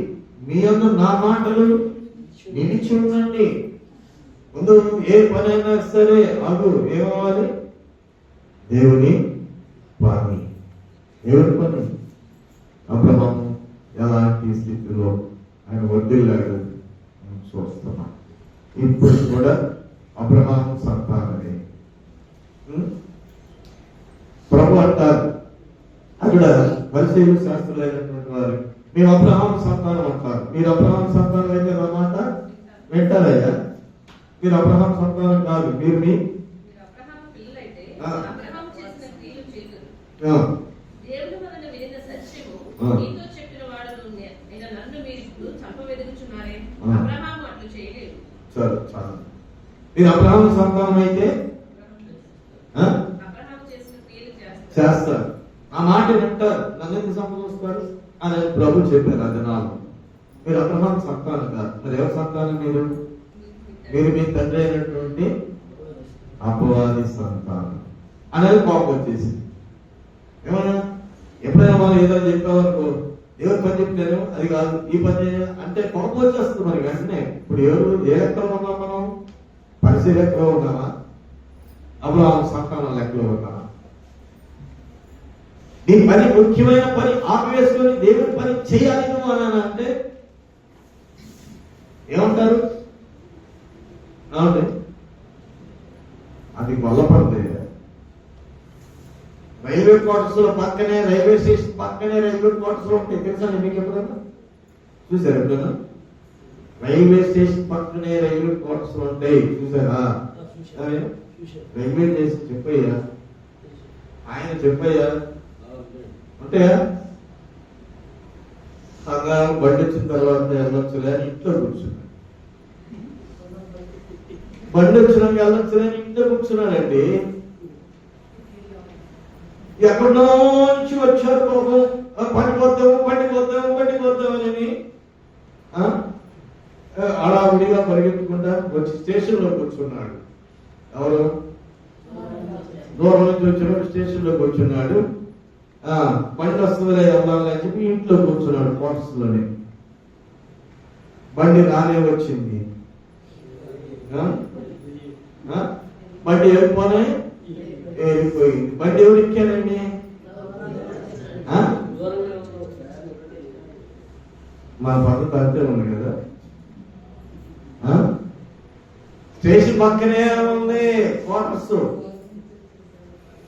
మీ అందరూ నా మాటలు నిలిచి ఉండండి. ముందు ఏ పనైనా సరే అగు ఏమవ్వాలి? దేవుని పని. దేవుని పని. అబ్రహాము ఎలాంటి స్థితిలో ఆయన వర్ధిల్లాడు చూస్తున్నాం. ఇప్పుడు కూడా అబ్రహాము సంతానమే. ప్రభు అంటారు అక్కడ పరిశీలు శాస్త్రులైనటువంటి వారు మేము అబ్రహాము సంతానం అంటారు. మీరు అబ్రహాము సంతానం అయితే నా మాట వింటారయ్యా. మీరు అబ్రహాము సంతానం కాదు. మీరు మీ మీరు అబ్రహాము సంతానం అయితే చేస్తారు. ఆ మాట వింటారు. నన్ను ఎందుకు సంపాదిస్తారు అని ప్రభు చెప్పారు. ఆ దినాలు మీరు అబ్రహాము సంతానం కాదు. మరి ఎవరి సంతానం? మీరు మీ తండ్రి అయినటువంటి అపవాది సంతానం అనేది కోపం వచ్చేసింది. ఏమన్నా ఎప్పుడైనా మనం ఏదో చెప్పామనుకో, ఎవరు పని చెప్తారు అది కాదు ఈ పని అంటే కోపం వచ్చేస్తుంది మరి వెంటనే. ఇప్పుడు ఏ లెక్కలో ఉన్నాం మనం? పరిస్థితి లెక్కలో ఉన్నామా? అబ్రహాము సంతానం లెక్కలో ఉన్నామా? నీ పని ముఖ్యమైన పని ఆపివేసుకొని దేవుని పని చేయాలి నువ్వు అని అంటే ఏమంటారు? అది బలపడతాయి. రైల్వే క్వార్టర్స్ లో పక్కనే రైల్వే స్టేషన్ పక్కనే రైల్వే క్వార్టర్స్ లో ఉంటాయి. తెలుసా మీకు? ఎప్పుడైనా చూసారు? ఎప్పుడైనా రైల్వే స్టేషన్ పక్కనే రైల్వే క్వార్టర్స్ లో ఉంటాయి. చూసారా? రైల్వే స్టేషన్ చెప్పయ్యా, ఆయన చెప్పయ్యా ఉంటాయా? సంఘం బండి వచ్చిన తర్వాత వెళ్ళొచ్చులే అని ఇంట్లో కూర్చున్నాడు. బండి వచ్చినాక వెళ్ళొచ్చులే అని ఇంట్లో కూర్చున్నాడండి. ఎక్కడో నుంచి వచ్చారు కోపం. పండిపోతామని అడావిడిగా పరిగెత్తుకుంటా వచ్చి స్టేషన్ లో కూర్చున్నాడు. ఎవరు? దూరం నుంచి వచ్చిన స్టేషన్ లో కూర్చున్నాడు. బండి వస్తుందిలే వెళ్ళాలని చెప్పి ఇంట్లో కూర్చున్నాడు క్వార్టర్స్ లోనే. బండి రానే వచ్చింది. బండి వెళ్ళిపోయి బండి ఎవరు ఎక్కారండి? మన పద్ధతి అంతే ఉంది కదా. స్టేషన్ పక్కనే ఉంది క్వార్టర్స్.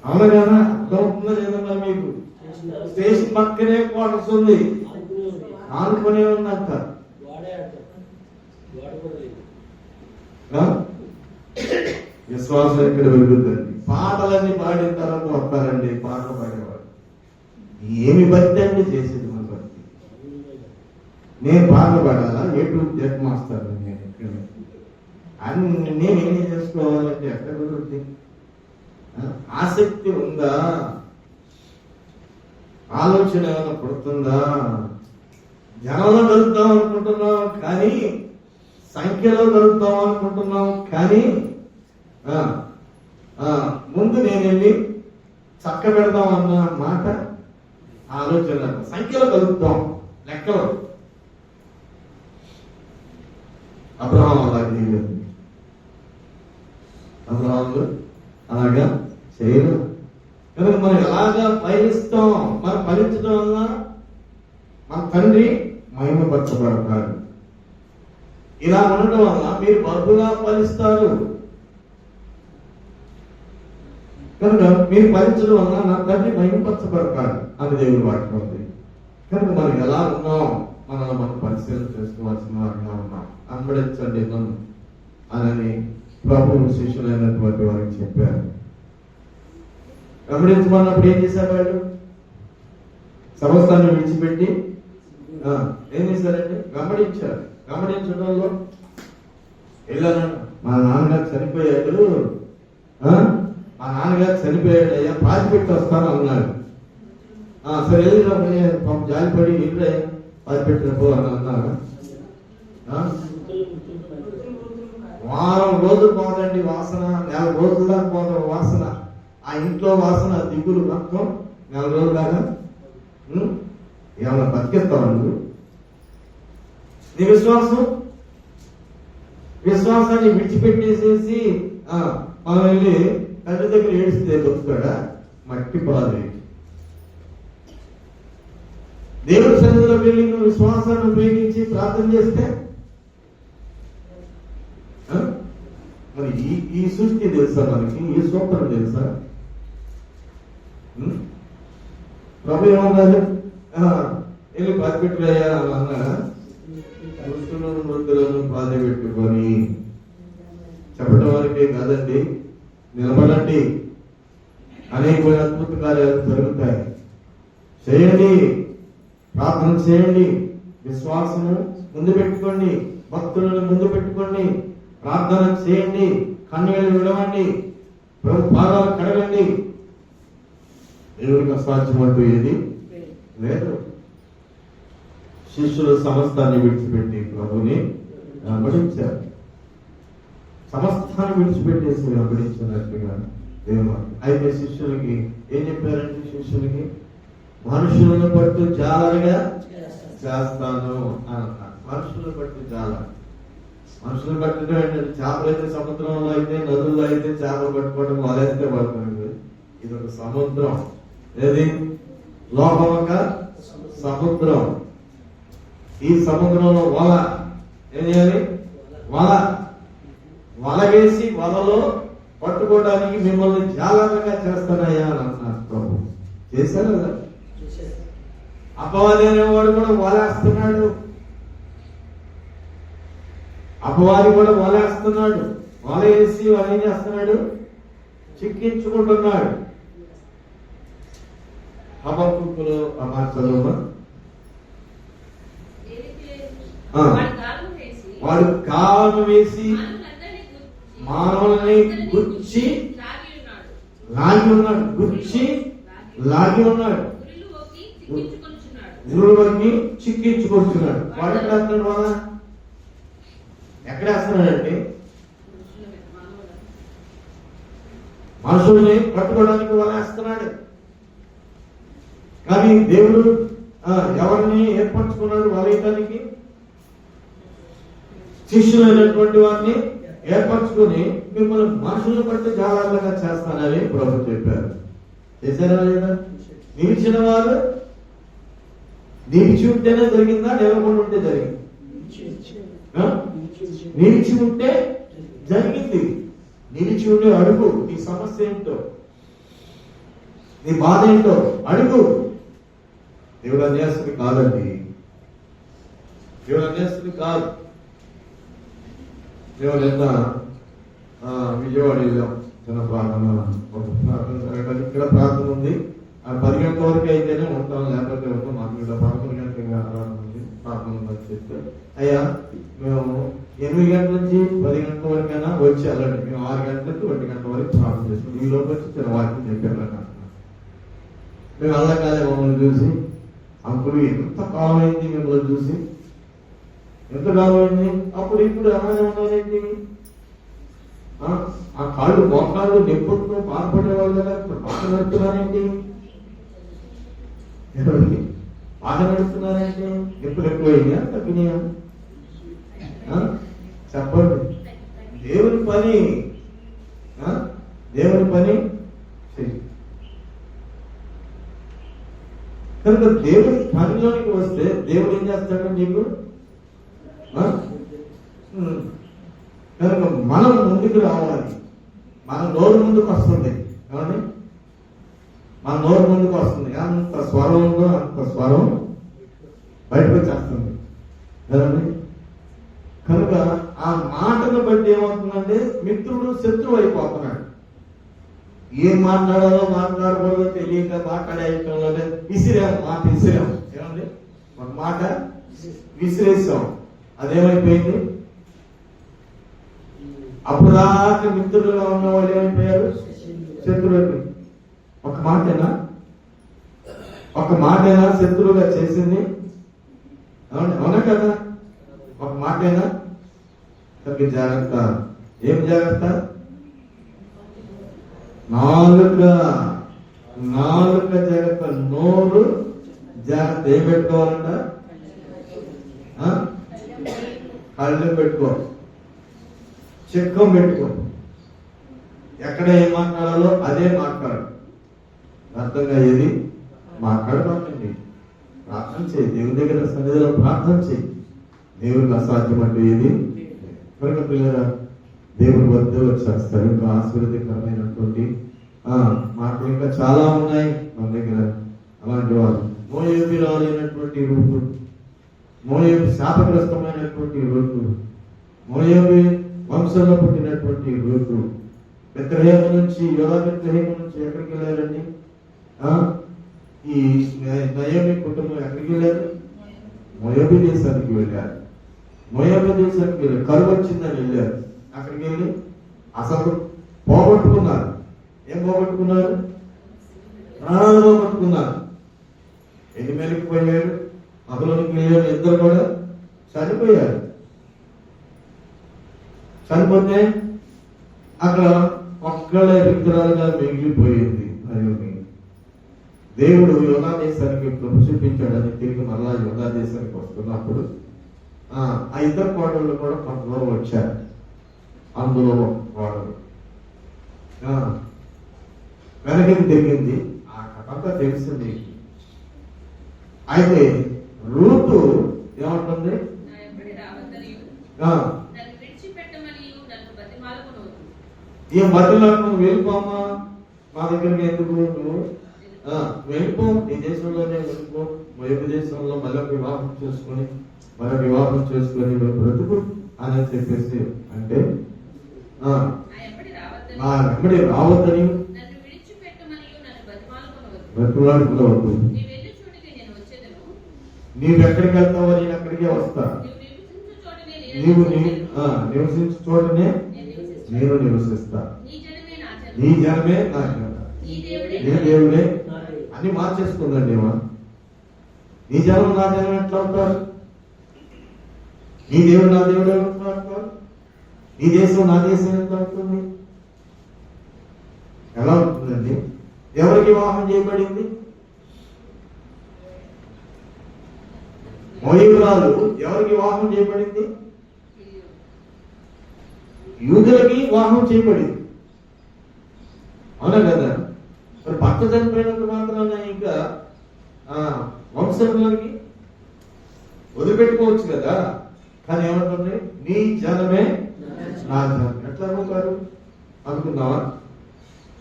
అవును కదా? అర్థమవుతుందా లేదన్నా మీకు? స్టేషన్ పక్కనే క్వార్టర్స్ ఉంది. ఆనుకునే ఉందంట. విశ్వాసం ఇక్కడ వెలుగుతుంది. పాటలన్నీ పాడిన తర్వాత వస్తారండి పాటలు పాడేవాడు. ఏమి భక్తి అండి చేసేది మన భక్తి? నేను పాట పాడాలా? జెడ్ మాస్టర్ నేను ఇక్కడ అన్ని నేనేం చేసుకోవాలంటే ఎక్కడ కుదురుతుంది? ఆసక్తి ఉందా? ఆలోచన ఏమైనా పుడుతుందా? జనంలో కలుగుతాం అనుకుంటున్నాం కానీ, సంఖ్యలో కలుగుతాం అనుకుంటున్నాం కానీ ముందు నేను వెళ్ళి చక్క పెడదాం అన్న మాట ఆలోచన. సంఖ్యలో కలుపుతాం, లెక్కలో. అబ్రహాం అలా చేయలేదు. అబ్రహాములు అలాగా చేయరు. కనుక మనం ఎలాగా ఫలిస్తాం, మనం ఫలించడం వల్ల మన తండ్రి మహిమపరచబడతాడు. ఇలా ఉండటం వల్ల మీరు బహుగా ఫలిస్తారు. కనుక మీరు ఫలించడం వల్ల నా తండ్రి మహిమపరచబడతాడు అని దేవుడు వాక్యం ఉంది. కనుక మనం ఎలా ఉన్నాం, మనం పరిశీలన చేసుకోవాల్సిన వారిగా ఉన్నాం. అంబడించండి నన్ను అని ప్రభువు శిష్యులైనటువంటి వారికి చెప్పారు. వెంబడించమన్నప్పుడు ఏం చేశారు వాళ్ళు? సమస్తాన్ని విడిచిపెట్టి ఏం చేశారండి? వెంబడించారు. వెంబడించడంలో వెళ్ళాను. మా నాన్నగారు చనిపోయాడు, మా నాన్నగారు చనిపోయాడు అయ్యా, పాతిపెట్టి వస్తాను అన్నాడు. సరే వెళ్ళి జాలిపడి ఇల్లు పాతిపెట్టినప్పు అని అన్నారు. వారం రోజులు పోదండి వాసన, 4 రోజుల దాకా పోతాం వాసన. ఆ ఇంట్లో వాసన దిగులు మొత్తం 4 రోజుల దాకా. ఏమన్నా బతికేస్తావు నువ్వు? నీ విశ్వాసాన్ని విడిచిపెట్టేసేసి మనం వెళ్ళి తండ్రి దగ్గర ఏడిస్తే బతుకుతాడా? మట్టి పాలు. దేవుడి సన్నిధిలో వెళ్ళి నువ్వు విశ్వాసాన్ని ఉపయోగించి ప్రార్థన చేస్తే మరి ఈ సృష్టి తెలుసా మనకి? ఈ సూత్రం తెలుసా? ప్రభు ఏమన్నారు? వెళ్ళి బాధపెట్టులయ్యా అని అన్నాడా? వృద్ధులను బాధ పెట్టుకొని చెప్పడం వరకే కాదండి, నిలబడండి, అనేక అద్భుత కార్యాలు జరుగుతాయి. చేయండి, ప్రార్థన చేయండి, విశ్వాసము ముందు పెట్టుకోండి, భక్తులను ముందు పెట్టుకోండి, ప్రార్థన చేయండి, కన్నీళ్ళు విడవండి, ప్రభు పాదాలు కడగండి. దేవుడికి అసాధ్యమంటూ ఏది లేదు. శిష్యులు సమస్తాన్ని విడిచిపెట్టి ప్రభుని వెంబడించారు. సమస్తాన్ని విడిచిపెట్టేసి వెంబడించినట్టుగా దేవుడు. అయితే శిష్యులకి ఏం చెప్పారంటే, శిష్యులకి మనుషులను పట్టు జాలరుగా చేస్తాను అన్నారు. మనుషులను పట్టు జాల. మనుషులు పట్టడం ఏంటంటే, చేపలైతే సముద్రంలో అయితే, నదుల్లో అయితే చేపలు పట్టుకోవడం వలేస్తే పడుతుంది. ఇది ఒక సముద్రం. ఏది? లోకం ఒక సముద్రం. ఈ సముద్రంలో వల ఏం చేయాలి? వల వేసి వలలో పట్టుకోవడానికి మిమ్మల్ని జాగ్రత్తగా చేస్తానయ్యా అని అన్నారు ప్రభు. చేశారు కదా? అపవాది అనేవాడు కూడా వలేస్తున్నాడు. అపవాది కూడా వలేస్తున్నాడు. వల వేసి వాడు ఏం చేస్తున్నాడు? చిక్కించుకుంటున్నాడు. హబక్కులో అమార్చలో వాడు కాలం వేసి మానవుల్ని గుచ్చి లాగి ఉన్నాడు. లాగి ఉన్నాడు. గురువుకి చిక్కించుకొస్తున్నాడు. వాడు ఎక్కడ వేస్తున్నాడు? వాళ్ళ ఎక్కడ వేస్తున్నాడంటే, మనుషుల్ని పట్టుకోవడానికి వాళ్ళ వేస్తున్నాడు. కానీ దేవుడు ఎవరిని ఏర్పరచుకున్నాడు? వలయటానికి శిష్యులైనటువంటి వారిని ఏర్పరచుకుని మిమ్మల్ని మనుషులను బట్టి జాగ్రత్తగా చేస్తానని ప్రభు చెప్పారు. చేశారా లేదా? నిలిచిన వారు నిలిచి ఉంటేనే జరిగిందా? నిలబడి ఉంటే జరిగింది? నిలిచి ఉంటే జరిగింది. నిలిచి ఉండే అడుగు. నీ సమస్య ఏంటో, నీ బాధ ఏంటో అడుగు. దేవుడు అన్యాసుని కాదండి. దేవుడు అన్యాసుని కాదు. దేవుడు ఎంత విజయవాడ వెళ్ళాం. చిన్న ప్రార్థన, ఒక ప్రార్థన జరగడానికి ఇక్కడ ప్రార్థన ఉంది. 10 గంటల వరకు అయితేనే ఉంటాం, లేకపోతే ఉంటాం. మాకు ఇక్కడ 11 గంటలుగా ఆరాధన ఉంది, ప్రార్థన ఉందని చెప్తే, అయ్యా మేము 8 గంటల నుంచి 10 గంటల వరకైనా వచ్చి వెళ్ళండి, మేము 6 గంటల నుంచి 1 గంట వరకు ప్రార్థన చేస్తాం, ఈ లోపు వచ్చి చిన్న వాక్యం చెప్పారని. మేము వెళ్ళగానే మమ్మల్ని చూసి, అప్పుడు ఎంత కాలం అయింది మిమ్మల్ని చూసి, ఎంత కాలం అయింది, అప్పుడు ఇప్పుడు అలానే ఉన్నారేంటి? ఆ కాళ్ళు మోకాళ్ళు నొప్పులతో బాధపడేవాళ్ళు కదా ఇప్పుడు బాగా నడుస్తున్నారేంటి? బాగా నడుస్తున్నారేంటి? నొప్పులు ఎక్కువైనా తగ్గినాయా? చెప్పండి. దేవుని పని దేవుని పని చెయ్యి. కనుక దేవుని పనిలోనికి వస్తే దేవుడు ఏం చేస్తాడు నీకు? కనుక మనం ముందుకు రావాలి. మన నోరు ముందుకు వస్తుంది ఏమండి? మన నోరు ముందుకు వస్తుంది. అంత స్వరం ఉందో అంత స్వరం బయటకు వచ్చేస్తుంది కదండి. కనుక ఆ మాటను బట్టి ఏమవుతుందంటే మిత్రుడు శత్రువు అయిపోతున్నాడు. ఏం మాట్లాడాలో మాట్లాడకూడదో తెలియక మాట్లాడే విసిరాం, మాట విసిరాం ఏమండి. ఒక మాట విసిరేసాం, అదేమైపోయింది? అప్పుడు దాకా మిత్రులుగా ఉన్న వాళ్ళు ఏమైపోయారు? శత్రువులు. ఒక మాటేనా శత్రువుగా చేసింది? అవునా కదా? ఒక మాటేనా? తగ్గ జాగ్రత్త. ఏం జాగ్రత్త? నాలుక జాగ్రత్త. నోరు జాగ్రత్త. ఏం పెట్టుకోవాలంట? కళ్ళు పెట్టుకో, చెక్కం పెట్టుకో. ఎక్కడ ఏం మాట్లాడాలో అదే మాట్లాడు. అర్థంగా ఏది మాట్లాడబాకండి. ప్రార్థన చేయి, దేవుని దగ్గర సన్నిధిలో ప్రార్థన చేయి. దేవునికి అసాధ్యం అంటూ ఏది? కనుక పిల్లరా, దేవుని వద్ద వచ్చేస్తారు. ఇంకా ఆశీర్వదకరమైనటువంటి మాటలు ఇంకా చాలా ఉన్నాయి మన దగ్గర. అలాంటి వారు మోయాబు రాలైనటువంటి రూపు, మోయాబు శాపగ్రస్తమైనటువంటి రూపు, మోయాబు వంశంలో పుట్టినటువంటి రూపు. బెత్లెహేము నుంచి, యోధా బెత్లెహేము నుంచి ఎక్కడికి వెళ్ళారండి? ఈ నయోమి కుటుంబం ఎక్కడికి వెళ్ళారు? మోయాబు దేశానికి వెళ్ళారు. మోయాబు దేశానికి వెళ్ళారు. కరువు వచ్చిందని వెళ్ళారు. అక్కడికి వెళ్ళి అసలు పోగొట్టుకున్నారు. ఏం పోగొట్టుకున్నారు? ప్రాణాలు పోగొట్టుకున్నారు. ఎనిమిదికి పోయాడు, అతలోనికి వెళ్ళాడు. ఇద్దరు కూడా చనిపోయారు. చనిపోతే అక్కడ ఒక్కళ్ళ విగ్రహాలుగా మిగిలిపోయింది. దేవుడు యోధా దేశానికి కృప చూపించాడని తిరిగి మరలా యోధా దేశానికి వస్తున్నప్పుడు ఆ ఇద్దరు కోడళ్ళు కూడా కొంతలో వచ్చారు. అందులో కోడలు వెనకకి తిరిగింది. ఆ కథంతా తెలిసింది. అయితే రూతు ఏమంటుంది? ఈ మధ్యలో నువ్వు వెళ్ళిపోమా, మా దగ్గరికి ఎందుకు? నువ్వు వెళ్ళిపో, నీ దేశంలోనే వెళ్ళిపో. మరొక దేశంలో మళ్ళీ వివాహం చేసుకొని నువ్వు బ్రతుకు అని చెప్పేసి అంటే నా వెంబడి రావద్దని బ్రతుకులాడుకోవద్దు. నీవెక్కడికి వెళ్తావో నేను అక్కడికే వస్తా. నీవు నివసించు చోటనే నేను నివసిస్తా. నీ జనమే నా జనం, నీ దేవుడే అని మార్చేసుకుందండి. నీ జనం నా జనం ఎట్లా అవుతారు? నీ దేవుడు నా దేవుడు ఎట్లా అవుతారు? నీ దేశం నా దేశం ఎట్లా అవుతుంది? ఎలా ఉంటుందండి? ఎవరికి వివాహం చేయబడింది? మోయాబురాలు ఎవరికి వివాహం చేయబడింది? యూదులకి వివాహం చేయబడింది. అవునా కదా? మరి భర్త చనిపోయినంత మాత్రాన ఇంకా వంశంలోకి వదిలిపెట్టుకోవచ్చు కదా. కానీ ఏమంటుంది? నీ జనమే నా జనం. ఎట్లా అనుకుంటారు? అనుకున్నావా?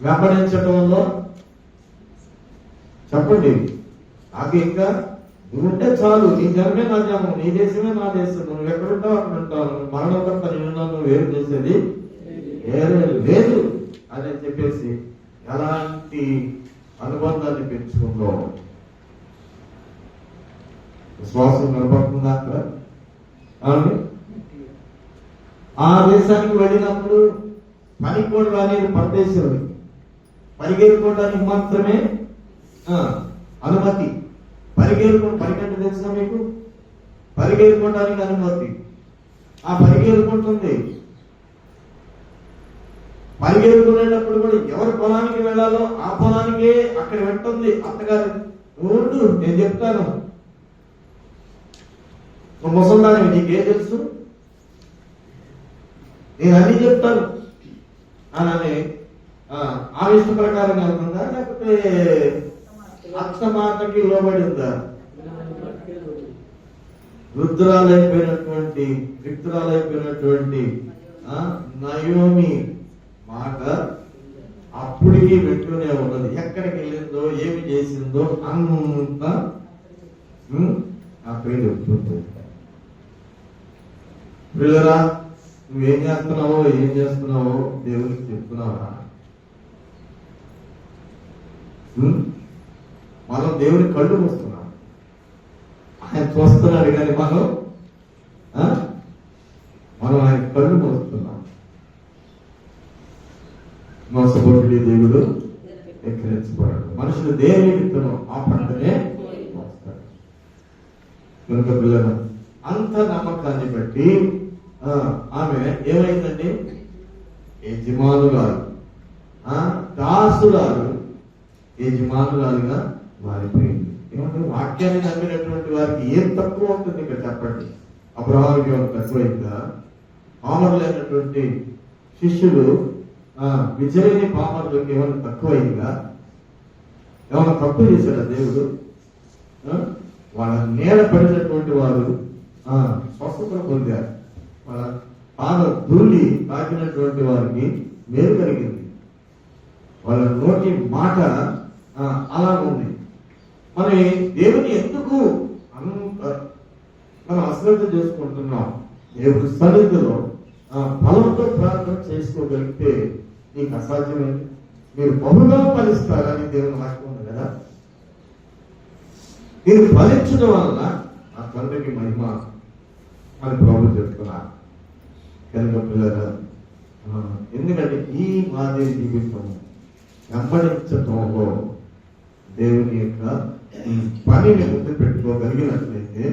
వెంబడించటంలో చెప్పండి. నాకు ఇంకా నువ్వుంటే చాలు, నీ జనమే నా జనం, నీ దేశమే నా దేశం. నువ్వు ఎక్కడుంటావు అక్కడ ఉంటావు. మరణంత నిన్ను వేరు చేసేది లేదు అని చెప్పేసి ఎలాంటి అనుబంధాన్ని పెంచుకుందో విశ్వాసం నిలబడుతుందా అక్కడ? ఆ దేశానికి వెళ్ళినప్పుడు పనికి కూడా రాలేదు. పరదేశుడు పరిగెత్తుకోవడానికి మాత్రమే అనుమతి. పరిగెంట తెలుసా మీకు? పరిగెత్తుకోవడానికి అనుమతి. ఆ పరిగెత్తుకుంటుంది. పరిగెత్తుకునేటప్పుడు కూడా ఎవరి పొలానికి వెళ్ళాలో ఆ పొలానికే అక్కడ వెంటుంది అత్తగారు. ఉండు, నేను చెప్తాను. ముసల్దానికి నీకేం తెలుసు, నేను అన్ని చెప్తాను అని ఆ ఇష్ట ప్రకారం వెళ్తుందా, లేకపోతే అత్త మాటకి లోబడిందా? రిక్తురాలైపోయినటువంటి నయోమి మాట అప్పటికి వింటూనే ఉన్నది. ఎక్కడికి వెళ్ళిందో, ఏమి చేసిందో అంతా అక్కడే చెప్తుంది. పిల్లరా, నువ్వేం చేస్తున్నావో దేవునికి చెప్తున్నావా? మనం దేవుని కళ్ళు మూస్తున్నాం, ఆయన చూస్తున్నాడు కానీ మనం ఆయన కళ్ళు మూస్తున్నాం. మోసపోతుడి దేవుడు ఎక్కిరించబడాడు. మనుషులు దేని విత్తనం ఆ పంటనే మోస్తాడు. కనుక పిల్లలు, అంత నమ్మకాన్ని బట్టి ఆమె ఏమైందండి? యజమానురాలు, దాసురాలు యజమానురాలుగా మారిపోయింది. ఏమంటే వాక్యాన్ని నమ్మినటువంటి వారికి ఏం తక్కువ ఉంటుంది ఇక్కడ చెప్పండి? అబ్రహాముకి ఏమైనా తక్కువైందా? పామరులైనటువంటి శిష్యులు విజయని పామరులకు ఏమైనా తక్కువైందా? ఏమైనా తక్కువ చేశాడా దేవుడు? వాళ్ళ నేల పడినటువంటి వారు స్వస్థత పొందారు. వాళ్ళ పాద ధూళి తాకినటువంటి వారికి మేలు కలిగింది. వాళ్ళ నోటి మాట అలా ఉంది. మరి దేవుని ఎందుకు మనం అశ్రద్ధ చేసుకుంటున్నాం? దేవుడి సన్నిధిలో బలంతో ప్రార్థన చేసుకోగలిగితే నీకు అసాధ్యమైంది. మీరు బహుగా ఫలిస్తారని దేవుని వాక్యం ఉంది కదా. మీరు ఫలించడం వలన ఆ తండ్రికి మహిమ అని ప్రభు చెప్తున్నారు. కనుక పిల్లరా, ఎందుకంటే ఈ మాదిరి జీవితం వెంబడించటంలో దేవుని యొక్క పనిని ముందు పెట్టుకోగలిగినట్లయితే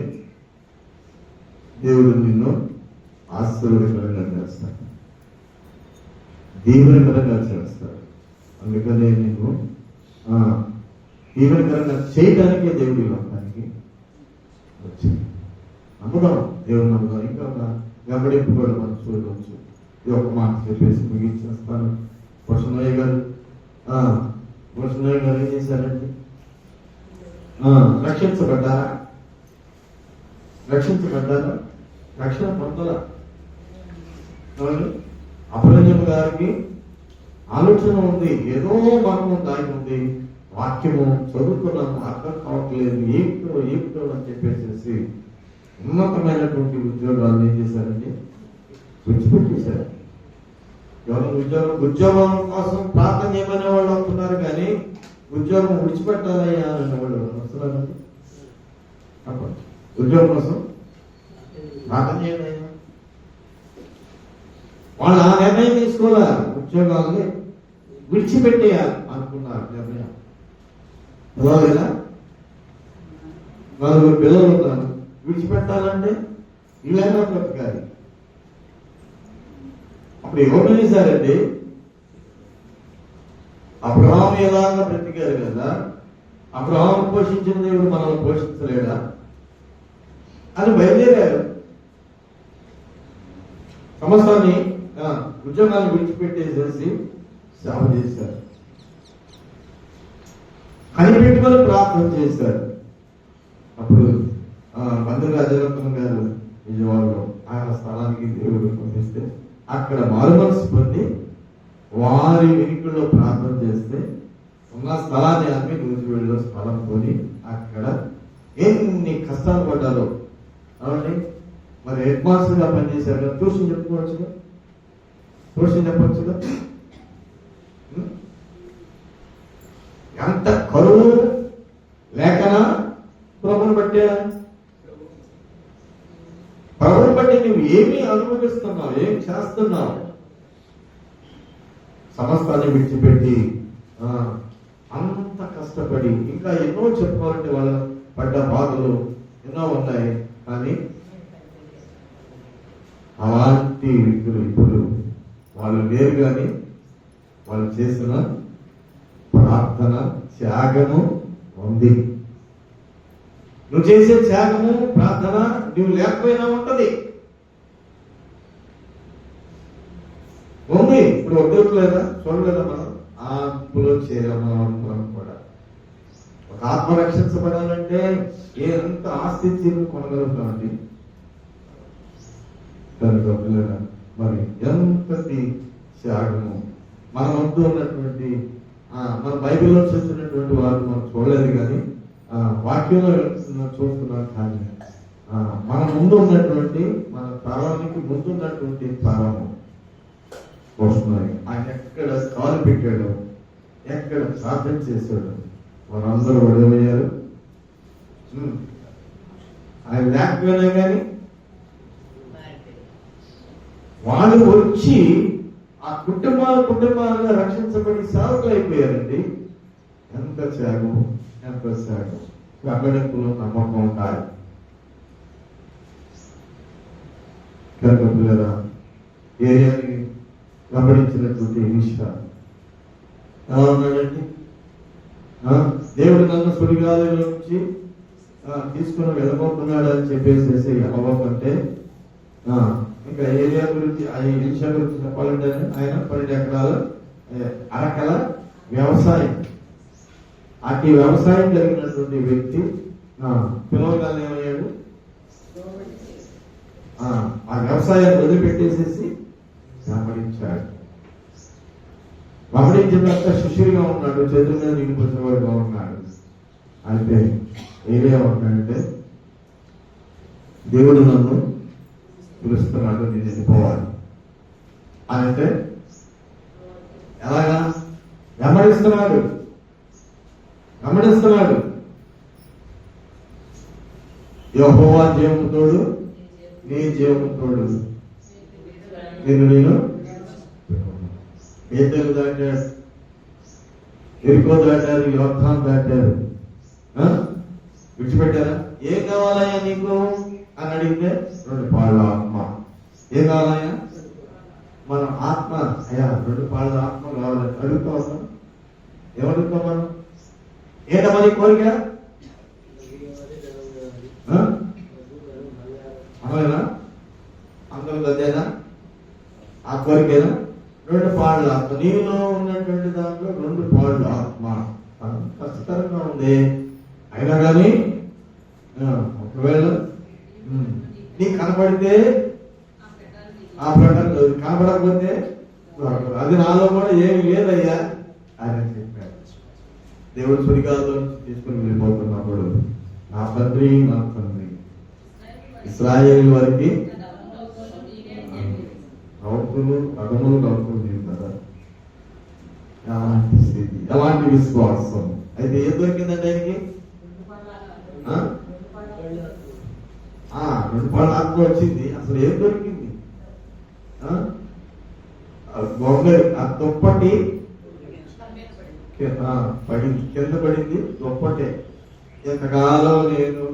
దేవుడు నిన్ను ఆశీర్వాదకరంగా చేస్తాడు, దీవెనకరంగా చేస్తాడు. అందుకనే నేను దీవెనకరంగా చేయడానికే దేవుడి లోకానికి వచ్చింది. నమ్ముదాం, దేవుడు నమ్ముదాం. ఇంకా వెంబడింపు కూడా మనం చూడవచ్చు. ఇది ఒక మాట చెప్పేసి ముగించేస్తాను. భూషణయ్య గారు ఏం చేశారండి? రక్షించబడ్డారా? రక్షణ పొందలా. అపరంజం గారికి ఆలోచన ఉంది, ఏదో మర్మం దాగి ఉంది, వాక్యము చదువుతున్నాము, అర్థం కావట్లేదు, ఏమిటో అని చెప్పేసి ఉన్నతమైనటువంటి ఉద్యోగాలు ఏం చేశారండి? విడిచిపెట్టేశారు. ఎవరు ఉద్యోగం కోసం ప్రార్థన చేయమనే వాళ్ళు అంటున్నారు, కానీ ఉద్యోగం విడిచిపెట్టాలయ్యా అనేవాళ్ళు వస్తున్నారండి. ఉద్యోగం కోసం ప్రార్థన చేయాలయ్యా. వాళ్ళు ఆ నిర్ణయం తీసుకోవాలి, ఉద్యోగాలని విడిచిపెట్టేయాలి అనుకున్నారు నిర్ణయం. అలాగేనా? 4 పిల్లలు ఉన్నారు, విడిచిపెట్టాలంటే ఇలాగా బ్రతకాలి. అప్పుడు ఎవరు చేశారండి? అబ్రహాము ఎలాగా బ్రతికారు కదా, అబ్రహాము పోషించిన దేవుడు మనల్ని పోషించలేడా అని బయలుదేరారు. సమస్తాన్ని ఉద్యోగాన్ని విడిచిపెట్టేసేసి సేవ చేశారు, కనిపెట్టుకొని ప్రార్థన చేశారు. అప్పుడు మందిర రాజరత్నం గారు విజయవాడలో ఆయన స్థలానికి దేవుడు పంపిస్తే అక్కడ మారుమనసు పొంది వారి వెనుకల్లో ప్రార్థన చేస్తే ఉన్న స్థలాన్ని అమ్మి నూజివీడులో స్థలం కొని అక్కడ ఎన్ని కష్టాలు పడ్డారో. అవునండి, మరి హెడ్ మాస్టర్ గా పనిచేశారు కదా, ట్యూషన్ చెప్పవచ్చుగా, ఎంత కరువు లేకనా ప్రభుని బట్టి నువ్వు ఏమి అనుభవిస్తున్నావు, ఏం చేస్తున్నావు? సమస్తాన్ని విడిచిపెట్టి అంత కష్టపడి ఇంకా ఎన్నో చెప్పుకోవాలంటే వాళ్ళ పడ్డ బాధలు ఎన్నో ఉన్నాయి. కానీ అలాంటి వ్యక్తులు ఇప్పుడు వాళ్ళు లేరు, కానీ వాళ్ళు చేసిన ప్రార్థన త్యాగము ఉంది. నువ్వు చేసే త్యాగము ప్రార్థన నువ్వు లేకపోయినా ఉంటది ఉంది. ఇప్పుడు వద్దలేదా చూడలేదా మనం ఆత్మలో చేరాము మనం కూడా. ఒక ఆత్మ రక్షించబడాలంటే ఎంత ఆస్తిత్యం కొనగలుగుతామండి. మరి ఎంతటి త్యాగము మన వద్ద ఉన్నటువంటి మన బైబిల్లో చూసినటువంటి వారు మనం చూడలేదు కానీ వాక్యంలో చూస్తున్నాం. కానీ మన ముందు ఉన్నటువంటి మన తరానికి ముందు ఉన్నటువంటి తరము వస్తున్నాయి. ఆయన ఎక్కడ కాలు పెట్టాడు, ఎక్కడ ప్రార్థన చేశాడు, మనందరూ వడమయ్యారు. ఆయన లేకపోయినా కానీ వాళ్ళు వచ్చి ఆ కుటుంబాలుగా రక్షించబడి సేవకులు అయిపోయారండి. ఎంత త్యాగం, ఎంత త్యాగం. వెంబడింపులో నమ్మకం ఉండాలి. కనుక పిల్లరా ఏరియాని వెంబడించినటువంటి విషయాలు ఎలా ఉన్నాడండి? దేవుడు నన్ను సుడిగాలిలో నుంచి తీసుకుని వెళ్ళబోతున్నాడు అని చెప్పేసి అవ్వకంటే ఇంకా ఏరియా గురించి ఈ విషయం గురించి చెప్పాలంటే ఆయన 12 ఎకరాల అరకల వ్యవసాయం, అటు వ్యవసాయం జరిగినటువంటి వ్యక్తి పిలవగానే ఏమయ్యాడు? ఆ వ్యవసాయాన్ని వదిలిపెట్టేసేసి వెంబడించాడు. వెంబడించినంత శిష్యుడిగా ఉన్నాడు, చేతుల మీద నిండిపోయినవాడుగా ఉన్నాడు. అయితే ఏమంటాడంటే దేవుడు నన్ను పిలుస్తున్నాడు, నేను వెళ్ళిపోవాలి అని. అంటే ఎలాగా? వెంబడిస్తున్నాడు. యెహోవా జీవముతోడు నీ జీవముతోడు నేను బేతేలు దాటాడు, ఎరికో దాటారు, యోర్దాను దాటారు, విడిచిపెట్టారా? ఏం కావాలయ్యా నీకు అని అడిగితే 2 పాళ్ళ ఆత్మ. ఏం కావాలయ్యా? మనం ఆత్మ, అయ్యా 2 పాళ్ళ ఆత్మ కావాలని అడుగుతా ఉన్నాం. ఏమడుగుతాం మనం? ఏంటమ్మా నీ కోరిక? అమలేనా? అందరూ అదేనా? ఆ కోరికేనా? 2 పాళ్ళ ఆత్మ. నీలో ఉన్నటువంటి దాంట్లో 2 పాళ్ళ ఆత్మ కష్టతరంగా ఉంది. అయినా కానీ ఒకవేళ నీకు కనపడితే ఆ ప్రకారం కనపడకపోతే అది నాలో కూడా ఏమి లేదయ్యా అని చెప్పాడు. దేవుడు సుడిగాలతో తీసుకుని వెళ్ళిపోతున్నప్పుడు నా తండ్రి ఇశ్రాయేలు వారికి గౌతులు లేవు కదా. ఎలాంటి స్థితి, ఎలాంటి విశ్వాసం. అయితే ఏం దొరికిందండి ఆయనకి? 2 పాళ్ళ ఆత్మ వచ్చింది. అసలు ఏం దొరికింది? ఆ దుప్పటి పడింది, కింద పడింది దుప్పటే. ఇంతకాలం నేను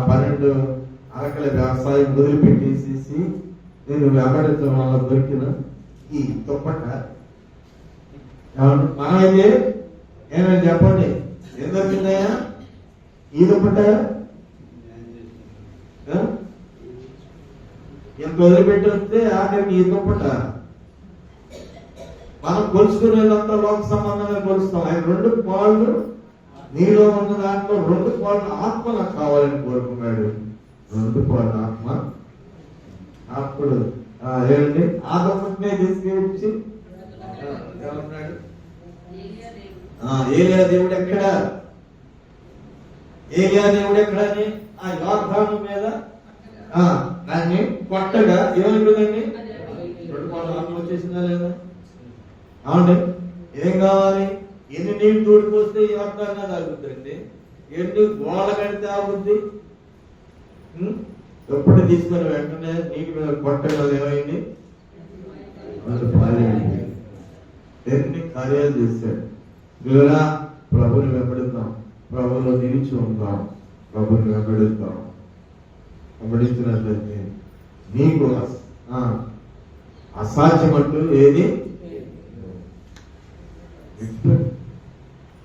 12 అరకల వ్యవసాయం వదిలిపెట్టేసేసి నేను వెంబడించడం వల్ల దొరికిన ఈ దుప్పట. మనమైతే ఏమైనా చెప్పండి, ఏం దొరికిందయ్యా? ఈ దుప్పట ఎంత వదిలిపెట్టి వస్తే ఆఖరికి ఈ దుప్పట. మనం కొలుచుకునేదంతా లోక సంబంధంగా కొలుస్తాం. ఆయన 2 పాళ్ళు నీలో ఉన్న దాంట్లో 2 పాళ్ళ ఆత్మ నాకు కావాలని కోరుకున్నాడు. 2 పాళ్ళ ఆత్మ. అప్పుడు ఏమండి ఆ దుప్పటినే తీసుకొచ్చి ఏమన్నాడు? ఏలియా దేవుడు ఎక్కడా? ఏలియా దేవుడు ఎక్కడని ఆ యోర్దాను మీద దాన్ని కొట్టగా ఏమైపోయిందండి? 2 పాళ్ళ ఆత్మ వచ్చేసిందా లేదా? అవునండి. ఏం కావాలి? ఎన్ని నీళ్ళు తోడిపోస్తే యోర్దాను తాగుద్దండి, ఎన్ని గోళ్ళ కడితే ఆగుద్ది. ఎప్పుడు తీసుకుని వెంటనే నీటి మీద కొట్టగా ఏమైంది? ఎన్ని కార్యాలు చేశాడు. ఇలా ప్రభుని వెంబడిద్దాం, ప్రభులో నిలిచి ఉంటాం, ప్రభుని వెంబడిద్దాం. వెంబడించినట్లయితే నీకు అసాధ్యం అంటూ ఏది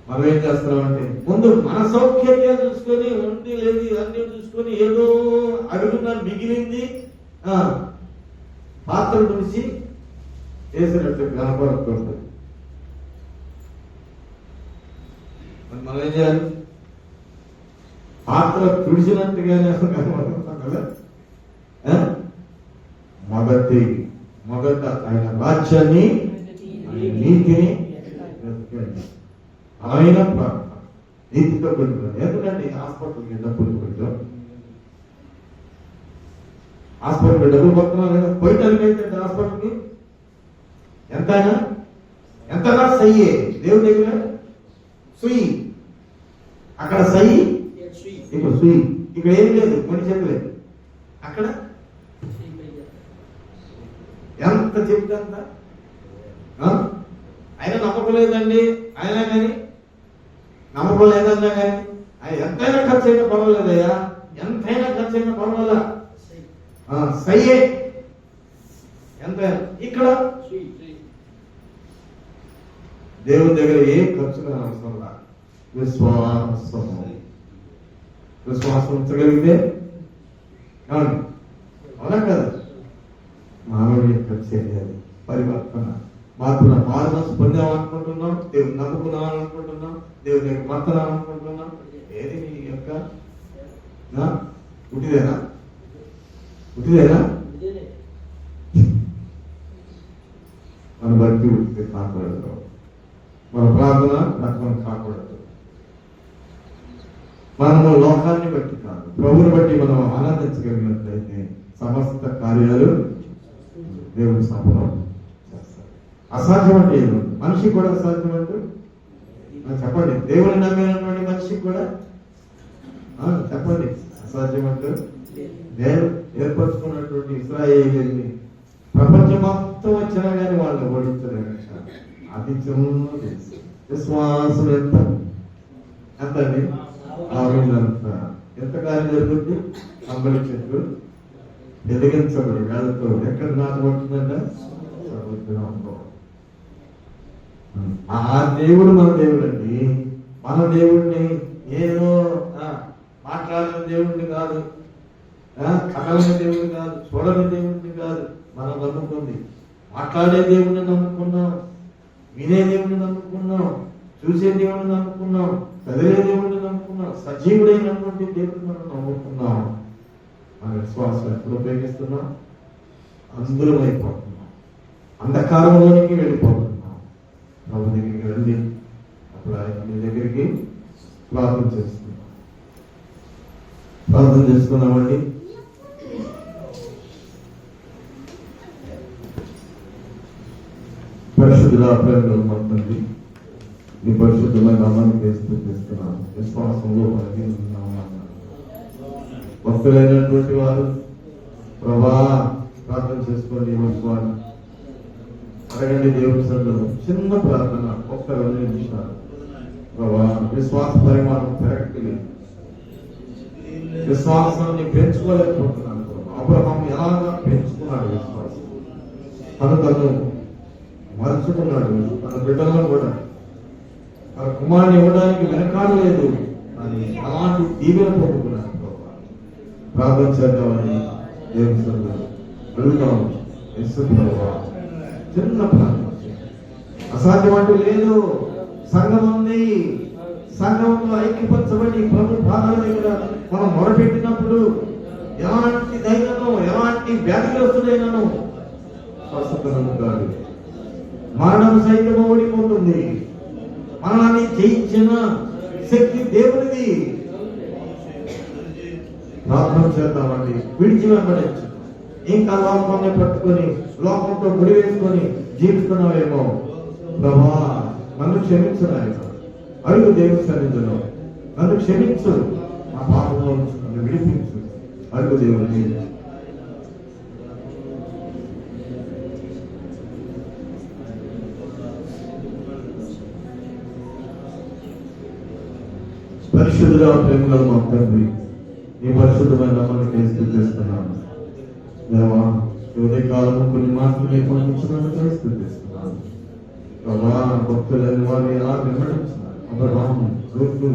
మనం ఏం చేస్తున్నామంటే ముందు మన సౌఖ్యంగా చూసుకొని ఉండి లేదు అన్ని చూసుకొని ఏదో అడుగున మిగిలింది పాత్ర చూసి చేసినట్టు కనపడుతుంది. మనం ఏం చేయాలి? పాత్ర తుడిచినట్టుగానే కనపడుతున్నాం కదా. మొదట ఆయన రాజ్యాన్ని, ఆయన నీతిని, ఆయన ప్రార్థన నీతితో కూడుకున్నాడు. ఎందుకంటే హాస్పిటల్కి డబ్బులు పెట్టాం, హాస్పిటల్కి డబ్బులు పడుతున్నారు కదా. పోయటానికి అయితే హాస్పిటల్కి ఎంతైనా సయ్యే దేవుడి దగ్గర సుయి, అక్కడ సయ్యి, ఇక్కడ సుయి, ఇక్కడ ఏం లేదు, కొన్ని చెప్పలేదు. అక్కడ ఎంత చెప్తే అంత ఆయన నమ్మకం లేదండి, ఆయన కానీ నమ్మకం లేదన్నా కానీ ఆయన ఎంతైనా ఖర్చు అయినా పర్వాలేదయ్యా, ఎంతైనా ఖర్చు అయినా పర్వాలా, సయ్యే ఎంతైనా. ఇక్కడ దేవుని దగ్గర ఏ ఖర్చు అవసరం లా, విశ్వాసం ఉంచగలిగితే అవునా కదా. మానవుడి ఖర్చు చేయాలి, పరివర్తన మారుమనసు పొందాం అనుకుంటున్నాం, దేవుని నమ్ముకున్నాం అనుకుంటున్నాం, దేవుని యొక్క మర్తనాం అనుకుంటున్నాం. ఏది నీ యొక్క ఉటిదేనా? మన బట్టి ఉడితే కాకూడదు, మన ప్రార్థన రకం కాకూడదు. మనము లోకాన్ని బట్టి కాదు, ప్రభుని బట్టి మనం ఆనందించగలిగినట్లయితే సమస్త కార్యాలు దేవుడి సంపూర్ణం చేస్తారు. అసాధ్యం అంటే ఏదో మనిషి కూడా అసాధ్యం అంటూ చెప్పండి. దేవుని నమ్మినటువంటి మనిషికి కూడా చెప్పండి అసాధ్యం అంటూ. దేవుడు ఏర్పరచుకున్నటువంటి ఇశ్రాయేలీయుల్ని ప్రపంచం మొత్తం వచ్చినా కానీ వాళ్ళు ఓడించలేరు. అది చిన్నది విశ్వాసం ఎంతండి ఆవిడంత ఎంత కార్యం జరుగుతుంది. అంబలి చెట్టు ఎదిగించబడి వేళతో ఎక్కడ నాటబడుతుందంటే ఆ దేవుడు మన దేవుడు అండి. మన దేవుడిని ఏదో మాట్లాడిన దేవుడిని కాదు, కథలని దేవుడిని కాదు, చూడని దేవుడిని కాదు. మనం నమ్ముకుంది మాట్లాడే దేవుడిని నమ్ముకున్నాం, వినే దేవుడిని నమ్ముకున్నాం, చూసే దేవుడిని నమ్ముకున్నాం, కదిలే దేవుడిని నమ్ముకున్నాం, సజీవుడైనటువంటి దేవుడిని మనం నమ్ముకున్నాం. మన విశ్వాసం ఎప్పుడు ఉపయోగిస్తున్నాం? అందరం అయిపోతున్నాం, అంధకారంలోనికి వెళ్ళిపోతున్నాం. ప్రభు దగ్గరికి రండి, అప్పుడు ఆయన మీ దగ్గరికి ప్రార్థన చేసుకున్నామండి. పరిశుద్ధుల ప్రేమలో మాట్లాడి మీ పరిశుద్ధమైన నామాన్ని చేస్తున్నాను. విశ్వాసంలో భక్తులైనటువంటి వారు ప్రభా ప్రార్థన చేసుకోండి. వారు అడగండి దేవుడి సన్నిధిలో చిన్న ప్రార్థన, ఒక్క 2 నిమిషాలు. ప్రభా విశ్వాస పరిమాణం పెరగట్లేదు, విశ్వాసాన్ని పెంచుకోలేకపోతున్నాను. అబ్రహాం ఎలాగా పెంచుకున్నాడు విశ్వాసం, తను మర్చుకున్నాడు. తన బిడ్డలను కూడా తన కుమారుని ఇవ్వడానికి వెనకాడలేదు అని అలాంటి దీవెన పొందుకున్నాడు. ప్రార్థన చేద్దామని దేవుని సన్నిధిలో వెళ్తాం. చిన్న ప్రార్థన, అసాధ్యం అంటూ లేదు. సంఘం ఉంది, సంఘంలో ఐక్యపరచబడి ప్రభు పాదాల దగ్గర మనం మొరపెట్టినప్పుడు ఎలాంటి ధైర్యము, ఎలాంటి వ్యాధిగ్రస్తుడైనను స్వస్థతను కాదు, మరణం సైతం ఓడిపోతుంది. మరణాన్ని జయించిన శక్తి దేవునిది. ప్రార్థన చేద్దామండి. విడిచి వెంబడించు. ఇంకా లోకాన్ని పట్టుకొని లోకంతో గుడి వేసుకొని జీవిస్తున్నావేమో. ప్రభా నన్ను క్షమించు నాయన, అడుగు దేవుని సన్నిధిలో నన్ను క్షమించు, నా పాపంలో నన్ను విడిపించు, అడుగు దేవుని. పరిశుద్ధుల ప్రేమలో మా తండ్రి, ఈ పరిశుద్ధమైన నామానికి స్తుతిస్తున్నాను. దేవా ఉదయ కాలము కొన్ని మాటలు స్థుతిస్తున్నాను. ప్రభా భక్తులైన వారు ఎలా వెంబడించారు అబ్రహాము రూతు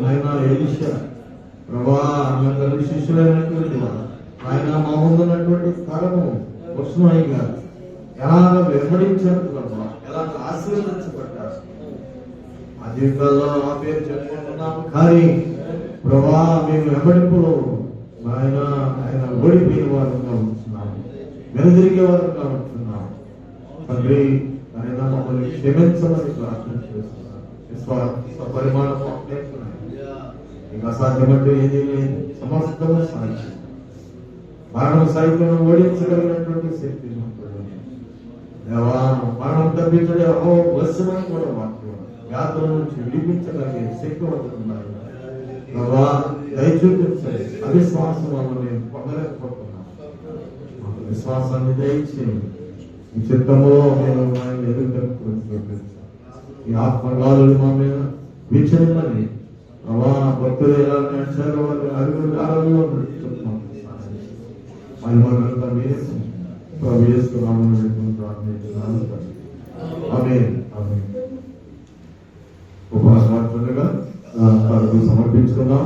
ఆయన ఎలీషా ప్రభా నా తల్లి శిష్యులైనటువంటి వారు ఆయన మా ముందున్నటువంటి కాలము వస్తున్నాయి గారు ఎలాగ వెంబడించారు ప్రభా ఎలాగ ఆశీర్వదించబడ్డారు ఆ జీవితాల్లో ఆ పేరు చెప్పుకుంటున్నాము కానీ ప్రభా మేము వెంబడింపులో ఆయన ఓడిపోయిన వారుగా ఉంటున్నాము వెనుదిరిగే వారుగా ఉంటున్నాము తండ్రి ఆయన మమ్మల్ని క్షమించమని ప్రార్థన చేస్తున్నాను విశ్వాస పరిమాణం ఇంకా అసాధ్యమంటూ ఏదీ లేదు సమస్తము సాధ్యం మరణం సైతం ఓడించగలిగినటువంటి శక్తి దేవా మరణం తప్పించడే వశమని కూడా వాక్యం వ్యాధుల నుంచి విడిపించగలిగే శక్తివంతున్నారు ప్రభా దయచూపించండి అవిశ్వాసం వల్ల మేము పొందలేకపోతున్నాం విశ్వాసాన్ని దయచేయండి ఈ చిత్తంలో మేము ఆయన ఎదుర్కొని ఈ ఆత్మగాలు మా మీద విచలమని ప్రభా భక్తులు ఎలా నడిచారో వారి అడుగు కాలంలో నడుచుకుంటున్నాం మహిమగంతా మీరే ప్రవేశిస్తున్నాము ప్రార్థించున్నాను ఆమేన్ ఆమేన్ ఉపవాసమార్చుండగా సమర్పించుకుందాం.